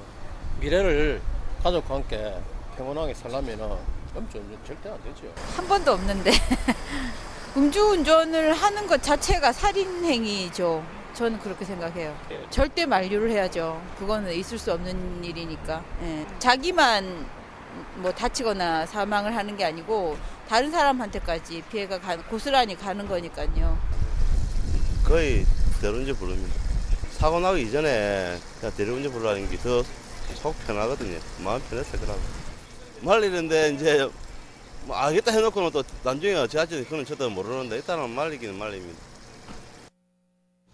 미래를 가족과 함께 평온하게 살려면은 음주운전 절대 안 되죠. 한 번도 없는데 음주운전을 하는 것 자체가 살인행위죠. 저는 그렇게 생각해요. 절대 만류를 해야죠. 그거는 있을 수 없는 일이니까. 자기만 뭐 다치거나 사망을 하는 게 아니고 다른 사람한테까지 피해가 고스란히 가는 거니까요. 거의 대리운전 부릅니다. 사고 나기 이전에 그냥 대리운전 부르라는 게 더 속 편하거든요. 마음 편했을 거라고. 말리는데 이제 뭐 알겠다 해놓고는 또 나중에 어찌할지 그건 저도 모르는데 일단은 말리기는 말립니다.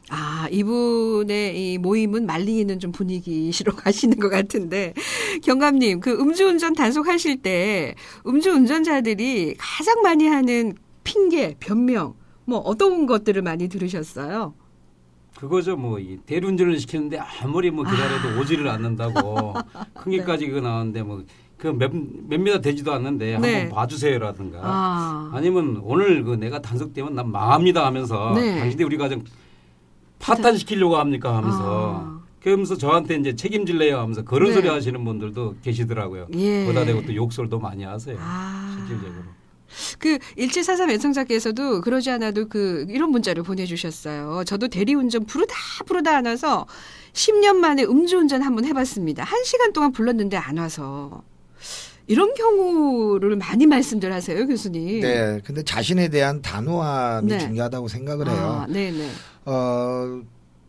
아, 이분의 이 모임은 말리는 좀 분위기시로 가시는 것 같은데, 경감님, 그 음주운전 단속하실 때 음주운전자들이 가장 많이 하는 핑계, 변명, 뭐 어떤 것들을 많이 들으셨어요? 그거죠. 뭐 이 대리운전을 시키는데 아무리 뭐 기다려도 오지를 않는다고 큰 길까지 그거 나왔는데 뭐 그 몇 미터 되지도 않는데 네. 한번 봐주세요라든가 아니면 오늘 그 내가 단속되면 난 망합니다 하면서 네. 당신들이 우리 가정 파탄시키려고 합니까 하면서 그러면서 저한테 이제 책임질래요 하면서 그런 네. 소리 하시는 분들도 계시더라고요. 예. 거기다 대고 또 욕설도 많이 하세요. 실질적으로. 그 1743 애청자께서도 그러지 않아도 그 이런 문자를 보내주셨어요. 저도 대리운전 부르다 안 와서 10년 만에 음주운전 한번 해봤습니다. 1시간 동안 불렀는데 안 와서. 이런 경우를 많이 말씀들 하세요, 교수님. 네, 근데 자신에 대한 단호함이 네. 중요하다고 생각을 해요. 네네.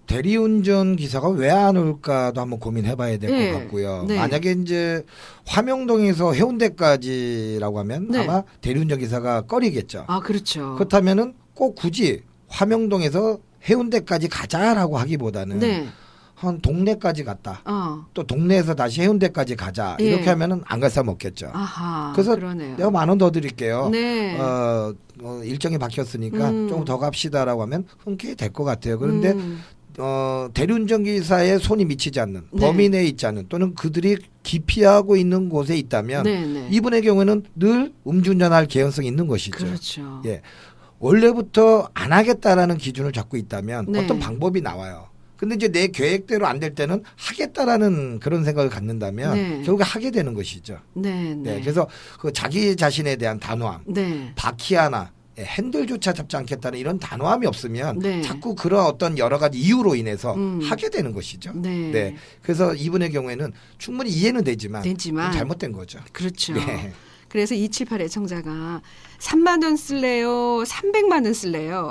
대리운전 기사가 왜 안 올까도 한번 고민해봐야 될 것 네. 같고요. 네. 만약에 이제 화명동에서 해운대까지라고 하면 네. 아마 대리운전 기사가 꺼리겠죠. 아, 그렇죠. 그렇다면은 꼭 굳이 화명동에서 해운대까지 가자라고 하기보다는 네. 한 동네까지 갔다. 또 동네에서 다시 해운대까지 가자. 예. 이렇게 하면은 안 갈 사람 없겠죠. 아하. 그래서 그러네요. 내가 10,000원 더 드릴게요. 네. 일정이 바뀌었으니까 조금 더 갑시다라고 하면 흔쾌히 될 것 같아요. 그런데 음. 대리운전 기사에 손이 미치지 않는 네. 범위 내에 있지 않는 또는 그들이 기피하고 있는 곳에 있다면 네. 이분의 경우에는 늘 음주운전할 개연성이 있는 것이죠. 그렇죠. 예. 원래부터 안 하겠다라는 기준을 잡고 있다면 네. 어떤 방법이 나와요. 근데 이제 내 계획대로 안 될 때는 하겠다라는 그런 생각을 갖는다면 네. 결국에 하게 되는 것이죠. 네. 네. 그래서 그 자기 자신에 대한 단호함, 네. 바퀴 하나, 핸들조차 잡지 않겠다는 이런 단호함이 없으면 네. 자꾸 그런 어떤 여러 가지 이유로 인해서 하게 되는 것이죠. 네. 그래서 이분의 경우에는 충분히 이해는 되지만 잘못된 거죠. 그렇죠. 네. 그래서 278 애청자가 3만 원 쓸래요? 300만 원 쓸래요?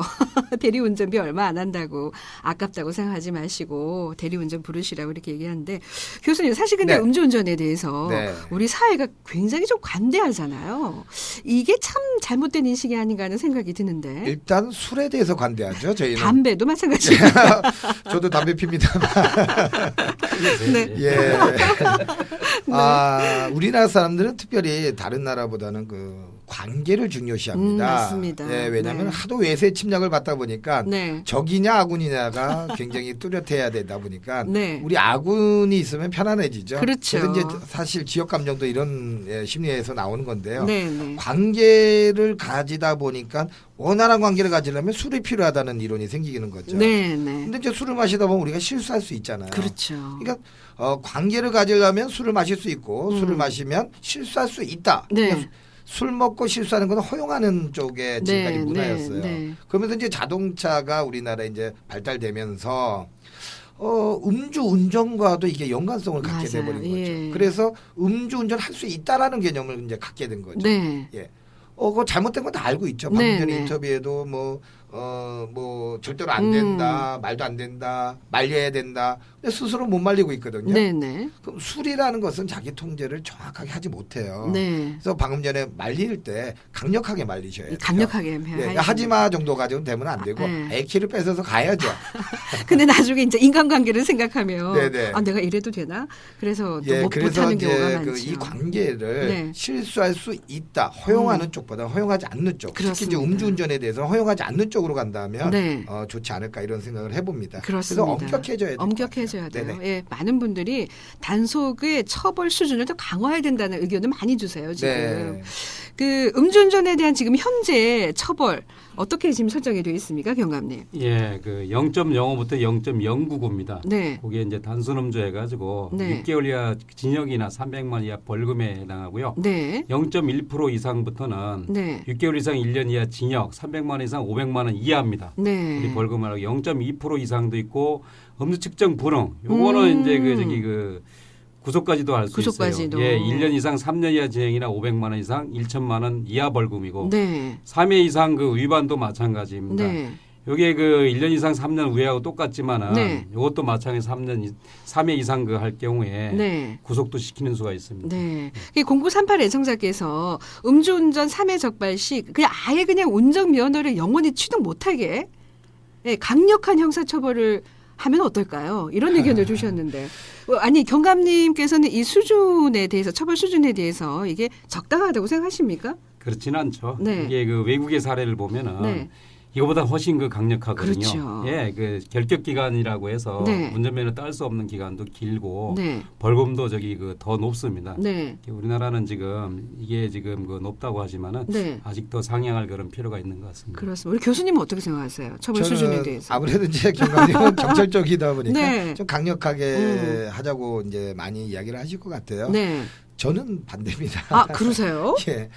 대리운전비 얼마 안 한다고 아깝다고 생각하지 마시고 대리운전 부르시라고 이렇게 얘기하는데 교수님 사실 근데 네. 음주운전에 대해서 네. 우리 사회가 굉장히 좀 관대하잖아요. 이게 참 잘못된 인식이 아닌가 하는 생각이 드는데 일단 술에 대해서 관대하죠. 저희는 담배도 마찬가지예요. 저도 담배 핍니다. 네. 예. 우리나라 사람들은 특별히 다른 나라보다는 그 관계를 중요시합니다. 맞습니다. 예, 왜냐하면 네. 하도 외세 침략을 받다 보니까 네. 적이냐 아군이냐가 굉장히 뚜렷해야 되다 보니까 네. 우리 아군이 있으면 편안해지죠. 그렇죠. 그래서 이제 사실 지역 감정도 이런 심리에서 나오는 건데요. 네. 관계를 가지다 보니까 원활한 관계를 가지려면 술이 필요하다는 이론이 생기는 거죠. 네. 근데 이제 술을 마시다 보면 우리가 실수할 수 있잖아요. 그렇죠. 그러니까 관계를 가지려면 술을 마실 수 있고 술을 마시면 실수할 수 있다. 네. 그러니까 술 먹고 실수하는 건 허용하는 쪽의 지금까지 문화였어요. 네. 그러면서 이제 자동차가 우리나라에 이제 발달되면서 음주 운전과도 이게 연관성을 갖게 맞아요. 돼버린 거죠. 예. 그래서 음주 운전 할 수 있다라는 개념을 이제 갖게 된 거죠. 네. 예. 그거 잘못된 건 다 알고 있죠. 방금 네, 전에 네. 인터뷰에도 뭐 절대로 안 된다, 말도 안 된다, 말려야 된다. 근데 스스로 못 말리고 있거든요. 네네. 그럼 술이라는 것은 자기 통제를 정확하게 하지 못해요. 네. 그래서 방금 전에 말릴 때 강력하게 말리셔야 돼요. 강력하게 네, 하지마 정도 가지고 되면 안 되고 네. A키를 뺏어서 가야죠. 근데 나중에 이제 인간관계를 생각하면 네네. 내가 이래도 되나? 그래서 또 예, 못하는 그래서 경우가 이제 많죠. 이 관계를 네. 실수할 수 있다. 허용하는 쪽보다 허용하지 않는 쪽. 특히 이제 그렇습니다. 음주운전에 대해서 허용하지 않는 쪽으로 간다면 네. 좋지 않을까 이런 생각을 해봅니다. 그렇습니다. 그래서 엄격해져야 돼요. 엄격해져야 돼요. 네네. 예, 많은 분들이 단속의 처벌 수준을 더 강화해야 된다는 의견을 많이 주세요. 지금. 네. 그 음주운전에 대한 지금 현재 처벌 어떻게 지금 설정이 되어 있습니까, 경감님? 예, 그 0.05부터 0.099입니다. 네. 그게 이제 단순 음주 해가지고 네. 6개월 이하 징역이나 300만 이하 벌금에 해당하고요. 네. 0.1% 이상부터는 네. 6개월 이상 1년 이하 징역, 300만 원 이상 500만 원 이하입니다. 네. 우리 벌금하고 0.2% 이상도 있고 음주 측정 불응. 요거는 이제 그 구속까지도 할 수 있어요. 구속까지도. 예, 1년 이상 3년 이하 징역이나 500만 원 이상 1천만 원 이하 벌금이고 네. 3회 이상 그 위반도 마찬가지입니다. 네. 요게 그 1년 이상 3년 우회하고 똑같지만은 네. 이것도 마찬가지 3회 이상 그 할 경우에 네. 구속도 시키는 수가 있습니다. 네. 0938 애청자께서 음주운전 3회 적발 시 그냥 아예 그냥 운전면허를 영원히 취득 못하게 네, 강력한 형사처벌을 하면 어떨까요? 이런 의견을 주셨는데 아니 경감님께서는 이 수준에 대해서 처벌 수준에 대해서 이게 적당하다고 생각하십니까? 그렇지는 않죠. 네. 이게 그 외국의 사례를 보면은 네. 이거보다 훨씬 그 강력하거든요. 그렇죠. 예, 그 결격 기간이라고 해서 네. 운전면허 딸 수 없는 기간도 길고 네. 벌금도 저기 그 더 높습니다. 네. 우리나라는 지금 이게 지금 그 높다고 하지만은 네. 아직 더 상향할 그런 필요가 있는 것 같습니다. 그렇습니다. 우리 교수님은 어떻게 생각하세요? 처벌 수준에 대해서. 아무래도 이제 경감님은 경찰 쪽이다 보니까 네. 좀 강력하게 하자고 이제 많이 이야기를 하실 것 같아요. 네. 저는 반대입니다. 아, 그러세요? 예.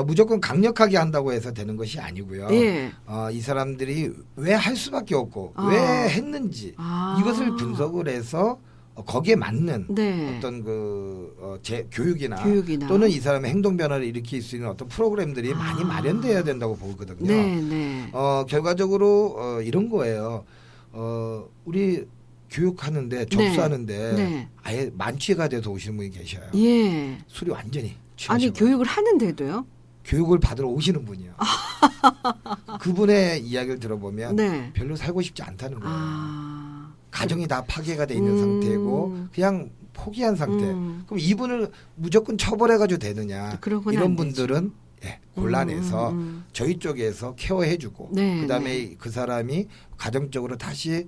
무조건 강력하게 한다고 해서 되는 것이 아니고요. 예. 이 사람들이 왜 할 수밖에 없고 아. 왜 했는지 이것을 분석을 해서 거기에 맞는 네. 어떤 그 교육이나 또는 이 사람의 행동 변화를 일으킬 수 있는 어떤 프로그램들이 많이 마련돼야 된다고 보거든요. 네, 네. 결과적으로 이런 거예요. 우리 교육하는데 접수하는데 네. 아예 만취가 돼서 오시는 분이 계셔요. 예. 술이 완전히 아니 교육을 하는데도요? 교육을 받으러 오시는 분이요. 그분의 이야기를 들어보면 네. 별로 살고 싶지 않다는 거예요. 가정이 다 파괴가 돼 있는 상태고 그냥 포기한 상태. 그럼 이분을 무조건 처벌해가지고 되느냐? 이런 분들은 곤란해서 저희 쪽에서 케어해주고 네, 그다음에 그 사람이 가정적으로 다시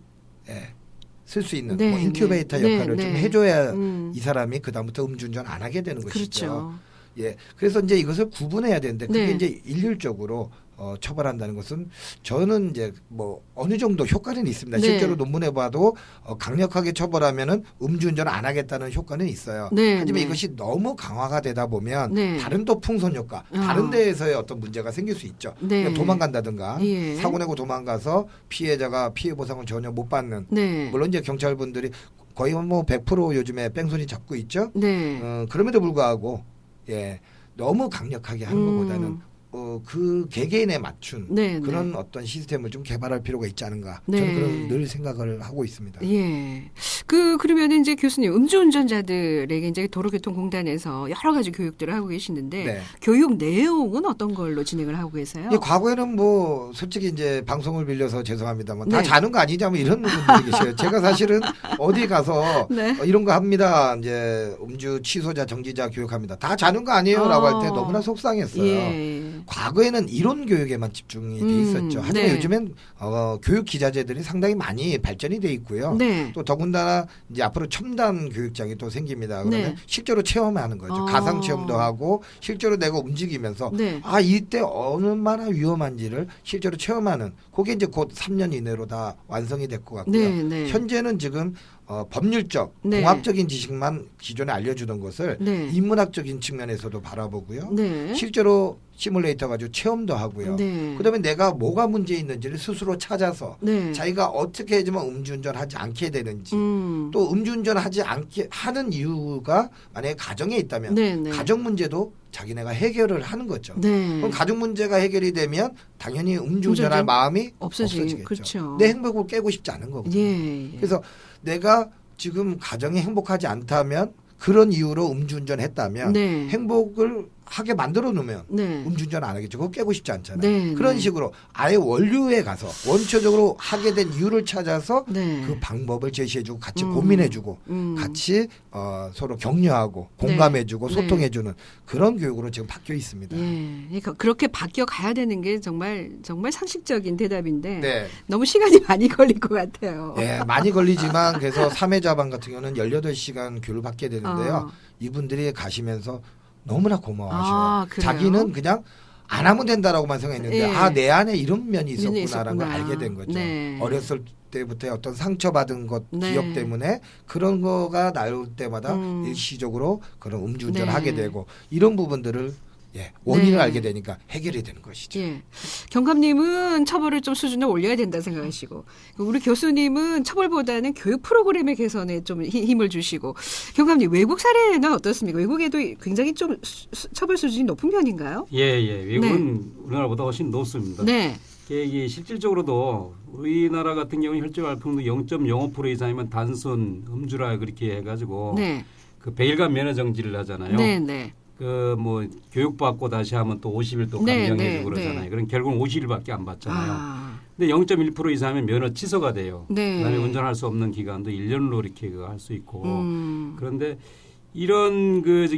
쓸 수 있는 네, 뭐 인큐베이터 네, 역할을 네, 좀 네. 해줘야 이 사람이 그 다음부터 음주운전 안 하게 되는 것이죠. 그렇죠. 예, 그래서 이제 이것을 구분해야 되는데 그게 네. 이제 일률적으로 처벌한다는 것은 저는 이제 뭐 어느 정도 효과는 있습니다. 네. 실제로 논문에 봐도 강력하게 처벌하면은 음주운전 안 하겠다는 효과는 있어요. 네, 하지만 네. 이것이 너무 강화가 되다 보면 네. 다른 또 풍선 효과, 다른 데에서의 어떤 문제가 생길 수 있죠. 네. 그냥 도망간다든가 예. 사고 내고 도망가서 피해자가 피해 보상을 전혀 못 받는. 네. 물론 이제 경찰분들이 거의 뭐 100% 요즘에 뺑소니 잡고 있죠. 네. 그럼에도 불구하고 너무 강력하게 하는 것보다는 그 개개인에 맞춘 네, 그런 어떤 시스템을 좀 개발할 필요가 있지 않은가. 네. 저는 그런 늘 생각을 하고 있습니다. 예. 그러면 이제 교수님 음주운전자들에게 이제 도로교통공단에서 여러 가지 교육들을 하고 계시는데 네. 교육 내용은 어떤 걸로 진행을 하고 계세요? 과거에는 뭐 솔직히 이제 방송을 빌려서 죄송합니다만 다 네. 자는 거 아니냐 뭐 이런 분들이 계셔요. 제가 사실은 어디 가서 네. 이런 거 합니다. 이제 음주 취소자 정지자 교육합니다. 다 자는 거 아니에요라고 할 때 너무나 속상했어요. 예. 과거에는 이론 교육에만 집중이 돼 있었죠. 하지만 네. 요즘엔 교육 기자재들이 상당히 많이 발전이 돼 있고요. 네. 또 더군다나 이제 앞으로 첨단 교육장이 또 생깁니다. 그러면 네. 실제로 체험하는 거죠. 가상 체험도 하고 실제로 내가 움직이면서 네. 이때 얼마나 위험한지를 실제로 체험하는 그게 이제 곧 3년 이내로 다 완성이 될 것 같고요. 네, 네. 현재는 지금 법률적, 네. 공학적인 지식만 기존에 알려주던 것을 네. 인문학적인 측면에서도 바라보고요. 네. 실제로 시뮬레이터 가지고 체험도 하고요. 네. 그다음에 내가 뭐가 문제 있는지를 스스로 찾아서 네. 자기가 어떻게 해주면 음주운전하지 않게 되는지 또 음주운전하지 않게 하는 이유가 만약에 가정에 있다면 네, 네. 가정 문제도 자기네가 해결을 하는 거죠. 네. 그럼 가정 문제가 해결이 되면 당연히 음주운전할 음주운전 마음이 없어지겠죠. 없어지겠죠. 그렇죠. 내 행복을 깨고 싶지 않은 거거든요. 예. 그래서 내가 지금 가정이 행복하지 않다면 그런 이유로 음주운전했다면 네. 행복을 하게 만들어 놓으면 네. 음주운전 안 하겠죠. 그거 깨고 싶지 않잖아요. 네, 그런 네. 식으로 아예 원료에 가서 원초적으로 하게 된 이유를 찾아서 네. 그 방법을 제시해주고 같이 고민해주고 같이 서로 격려하고 네. 공감해주고 네. 소통해주는 그런 교육으로 지금 바뀌어 있습니다. 예. 그러니까 그렇게 바뀌어 가야 되는 게 정말 상식적인 대답인데 네. 너무 시간이 많이 걸릴 것 같아요. 예, 많이 걸리지만 그래서 3회자반 같은 경우는 18시간 교육을 받게 되는데요. 이분들이 가시면서 너무나 고마워하셔요. 그래요? 자기는 그냥 안 하면 된다라고만 생각했는데 예. 내 안에 이런 면이 있었구나라는 있었구나. 걸 알게 된 거죠. 네. 어렸을 때부터의 어떤 상처받은 것 네. 기억 때문에 그런 거가 나올 때마다 일시적으로 그런 음주운전을 네. 하게 되고 이런 부분들을 원인을 네. 알게 되니까 해결이 되는 것이죠. 예. 경감님은 처벌을 좀 수준을 올려야 된다 생각하시고 우리 교수님은 처벌보다는 교육 프로그램의 개선에 좀 힘을 주시고 경감님 외국 사례는 어떻습니까? 외국에도 굉장히 좀 처벌 수준이 높은 편인가요? 예. 외국은 우리나라보다 훨씬 높습니다. 네. 이게 실질적으로도 우리나라 같은 경우 혈중 알코올도 0.05% 이상이면 단순 음주라 그렇게 해가지고 네. 그 100일간 면허 정지를 하잖아요. 네. 그 뭐 교육받고 다시 하면 또 50일 또 네, 감경해주고 네, 그러잖아요. 네. 그럼 결국은 50일밖에 안 받잖아요. 아. 근데 0.1% 이상이면 면허 취소가 돼요. 네. 그다음에 운전할 수 없는 기간도 1년으로 이렇게 할 수 있고 그런데 이런 그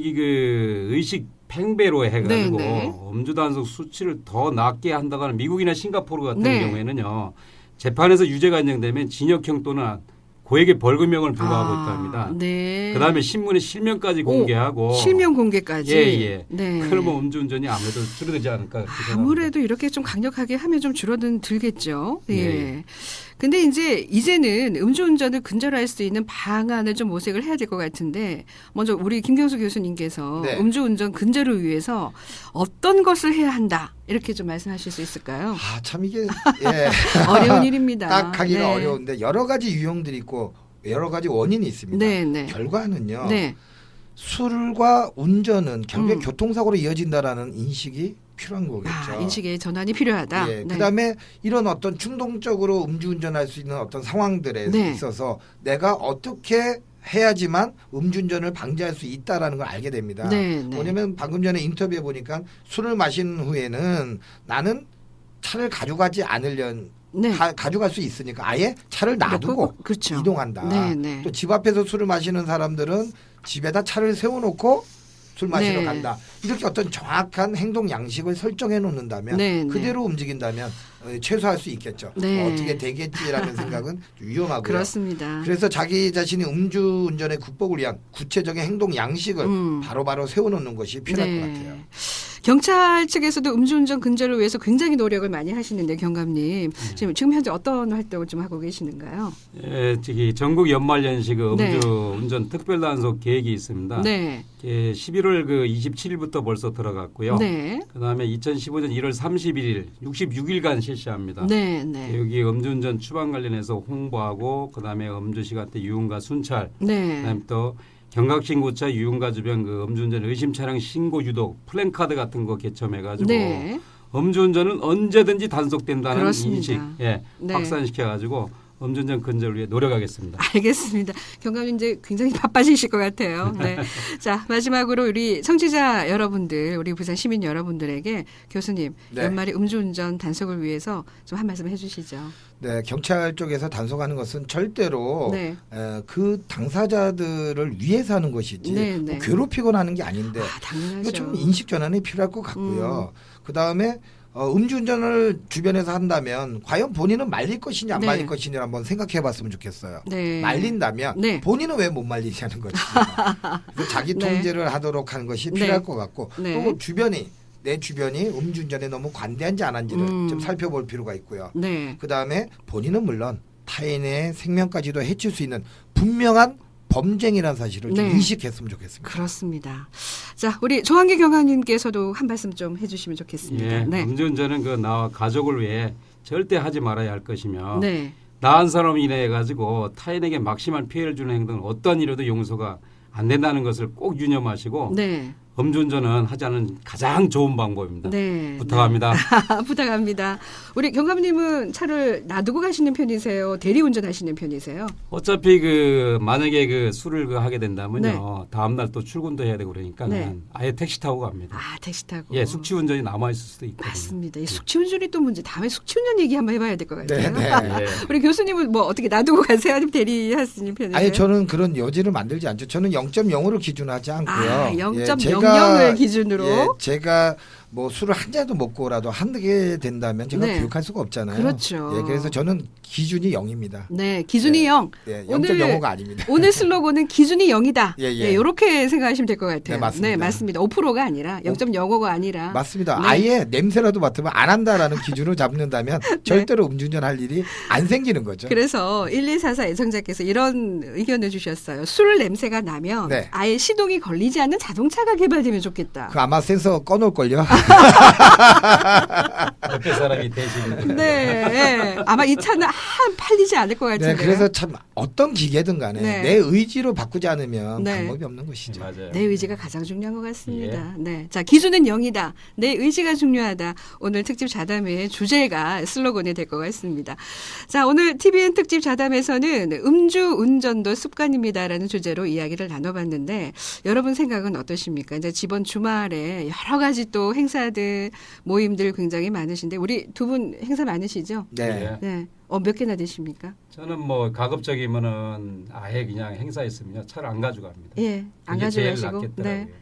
의식 팽배로 해가지고 네. 음주 단속 수치를 더 낮게 한다거나 미국이나 싱가포르 같은 네. 경우에는요 재판에서 유죄가 인정되면 징역형 또는 고액의 벌금형을 부과하고 있다 합니다. 네. 그다음에 신문에 실명까지 공개하고 실명 공개까지. 예. 네. 그러면 음주운전이 아무래도 줄어들지 않을까. 그렇게 생각합니다. 아무래도 이렇게 좀 강력하게 하면 좀 줄어들겠죠. 예. 네. 근데 이제는 음주운전을 근절할 수 있는 방안을 좀 모색을 해야 될 것 같은데 먼저 우리 김경수 교수님께서 네. 음주운전 근절을 위해서 어떤 것을 해야 한다 이렇게 좀 말씀하실 수 있을까요? 아, 참 이게 어려운 일입니다. 딱 하기가 네. 어려운데 여러 가지 유형들이 있고 여러 가지 원인이 있습니다. 네. 결과는요. 네. 술과 운전은 결국에 교통사고로 이어진다라는 인식이 필요한 거겠죠. 인식의 전환이 필요하다. 예, 네. 그다음에 이런 어떤 충동적으로 음주운전할 수 있는 어떤 상황들에 네. 있어서 내가 어떻게 해야지만 음주운전을 방지할 수 있다라는 걸 알게 됩니다. 네. 왜냐하면 방금 전에 인터뷰해 보니까 술을 마신 후에는 나는 차를 가져가지 않으려는 가져갈 수 있으니까 아예 차를 놔두고 그렇죠. 이동한다. 네. 또 집 앞에서 술을 마시는 사람들은 집에다 차를 세워놓고 술 마시러 네. 간다. 이렇게 어떤 정확한 행동 양식을 설정해 놓는다면 네. 그대로 움직인다면 최소화할 수 있겠죠. 네. 어떻게 되겠지라는 생각은 좀 위험하고요. 그렇습니다. 그래서 자기 자신이 음주운전의 극복을 위한 구체적인 행동 양식을 바로바로 세워놓는 것이 필요할 것 같아요. 경찰 측에서도 음주운전 근절을 위해서 굉장히 노력을 많이 하시는데 경감님 지금 현재 어떤 활동을 좀 하고 계시는가요? 예, 전국 연말연시 네. 음주운전 특별단속 계획이 있습니다. 네. 11월 27일부터 벌써 들어갔고요. 네. 그다음에 2015년 1월 31일 66일간 실시합니다. 네. 여기 음주운전 추방 관련해서 홍보하고 그다음에 음주시간대 유흥가 순찰, 네. 그다음에 또 경각신고차 유흥가 주변 음주운전 의심 차량 신고 유도 플랜카드 같은 거 개첨해가지고 네. 음주운전은 언제든지 단속된다는 그렇습니다. 인식 네. 확산시켜가지고 음주운전 근절을 위해 노력하겠습니다. 알겠습니다. 경감님 이제 굉장히 바빠지실 것 같아요. 네. 자, 마지막으로 우리 청취자 여러분들, 우리 부산 시민 여러분들에게 교수님 연말에 음주운전 단속을 위해서 좀 한 말씀 해주시죠. 네, 경찰 쪽에서 단속하는 것은 절대로 그 당사자들을 위해서 하는 것이지 뭐 괴롭히거나 하는 게 아닌데 이거 좀 인식 전환이 필요할 것 같고요. 그 다음에 음주운전을 주변에서 한다면 과연 본인은 말릴 것이냐 안 말릴 것이냐 한번 생각해 봤으면 좋겠어요. 말린다면 본인은 왜 못 말리냐는 거지. 자기 통제를 하도록 하는 것이 필요할 것 같고 또 내 주변이 음주운전에 너무 관대한지 안 한지를 좀 살펴볼 필요가 있고요. 그 다음에 본인은 물론 타인의 생명까지도 해칠 수 있는 분명한 범죄행위라는 사실을 좀 인식했으면 좋겠습니다. 그렇습니다. 자, 우리 조한기 경감님께서도 한 말씀 좀 해주시면 좋겠습니다. 예, 음주운전은 나와 가족을 위해 절대 하지 말아야 할 것이며 나한 사람으로 인해 가지고 타인에게 막심한 피해를 주는 행동은 어떤 일에도 용서가 안 된다는 것을 꼭 유념하시고 음주운전은 하지 않은 가장 좋은 방법입니다. 부탁합니다. 부탁합니다. 우리 경감님은 차를 놔두고 가시는 편이세요? 대리운전하시는 편이세요? 어차피 만약에 술을 하게 된다면요 다음 날 또 출근도 해야 되고 그러니까 아예 택시 타고 갑니다. 택시 타고. 예, 숙취운전이 남아 있을 수도 있거든요. 맞습니다. 이 숙취운전이 또 문제. 다음에 숙취운전 얘기 한번 해봐야 될 것 같아요. 네. 우리 교수님은 뭐 어떻게 놔두고 가세요? 아니면 대리하시는 편이세요? 아니 저는 그런 여지를 만들지 않죠. 저는 0.05를 기준하지 않고요. 0.00을 기준으로. 제가 뭐 술을 한 잔도 먹고라도 하게 된다면 제가 네. 기억할 수가 없잖아요. 그렇죠. 예, 그래서 저는 기준이 0입니다. 네, 기준이 0. 예, 오늘 0.05가 아닙니다. 오늘 슬로건은 기준이 0이다. 예, 예. 네, 이렇게 생각하시면 될 것 같아요. 네, 맞습니다. 네, 맞습니다. 5%가 아니라 0.05가 아니라 맞습니다. 네. 아예 냄새라도 맡으면 안 한다라는 기준을 잡는다면 절대로 음주운전할 일이 안 생기는 거죠. 그래서 1244 애청자께서 이런 의견을 주셨어요. 술 냄새가 나면 네. 아예 시동이 걸리지 않는 자동차가 개발되면 좋겠다. 그 아마 센서 꺼놓을걸요. 옆에 사람이 대신. 네, 네. 아마 이 차는 팔리지 않을 것 같은데. 네, 그래서 참 어떤 기계든 간에 네. 내 의지로 바꾸지 않으면 네. 방법이 없는 것이죠. 맞아요. 내 의지가 가장 중요한 것 같습니다. 예. 네, 자 기준은 0이다. 내 의지가 중요하다. 오늘 특집 자담의 주제가 슬로건이 될 것 같습니다. 자, 오늘 TVN 특집 자담에서는 음주 운전도 습관입니다라는 주제로 이야기를 나눠봤는데 여러분 생각은 어떠십니까? 이제 이번 주말에 여러 가지 또 행사들 모임들 굉장히 많으신데 우리 두 분 행사 많으시죠? 네. 네. 몇 개나 되십니까? 저는 뭐 가급적이면은 아예 그냥 행사 있으면 차를 안 가져갑니다. 예, 안 그게 제일 가져가시고. 낫겠더라고요. 네.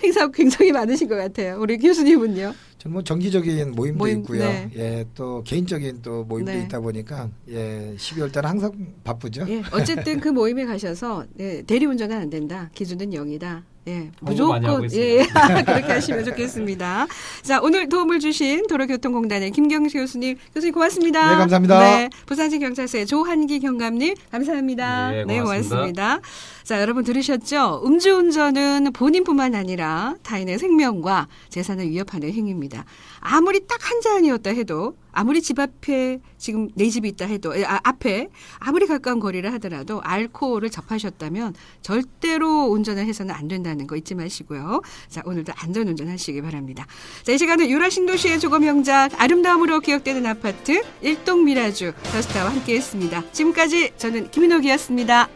행사 굉장히 많으신 것 같아요. 우리 교수님은요? 저는 뭐 정기적인 모임도 모임, 있고요. 네. 예, 또 개인적인 또 모임도 네. 있다 보니까 예, 12월 달은 항상 바쁘죠. 예, 어쨌든 그 모임에 가셔서 네, 대리운전은 안 된다. 기준은 0이다. 예, 홍보 많이 하고 무조건 있습니다. 예, 그렇게 하시면 좋겠습니다. 자, 오늘 도움을 주신 도로교통공단의 김경수 교수님 고맙습니다. 네, 감사합니다. 네, 부산시 경찰서의 조한기 경감님 감사합니다. 네, 고맙습니다. 고맙습니다. 자, 여러분 들으셨죠? 음주운전은 본인뿐만 아니라 타인의 생명과 재산을 위협하는 행위입니다. 아무리 딱 한 잔이었다 해도 아무리 집 앞에 지금 내 집이 있다 해도 앞에 아무리 가까운 거리를 하더라도 알코올을 접하셨다면 절대로 운전을 해서는 안 된다는 거 잊지 마시고요. 자, 오늘도 안전운전 하시기 바랍니다. 자, 이 시간은 유라신도시의 조거명작 아름다움으로 기억되는 아파트 일동미라주 더스타와 함께했습니다. 지금까지 저는 김인옥이었습니다.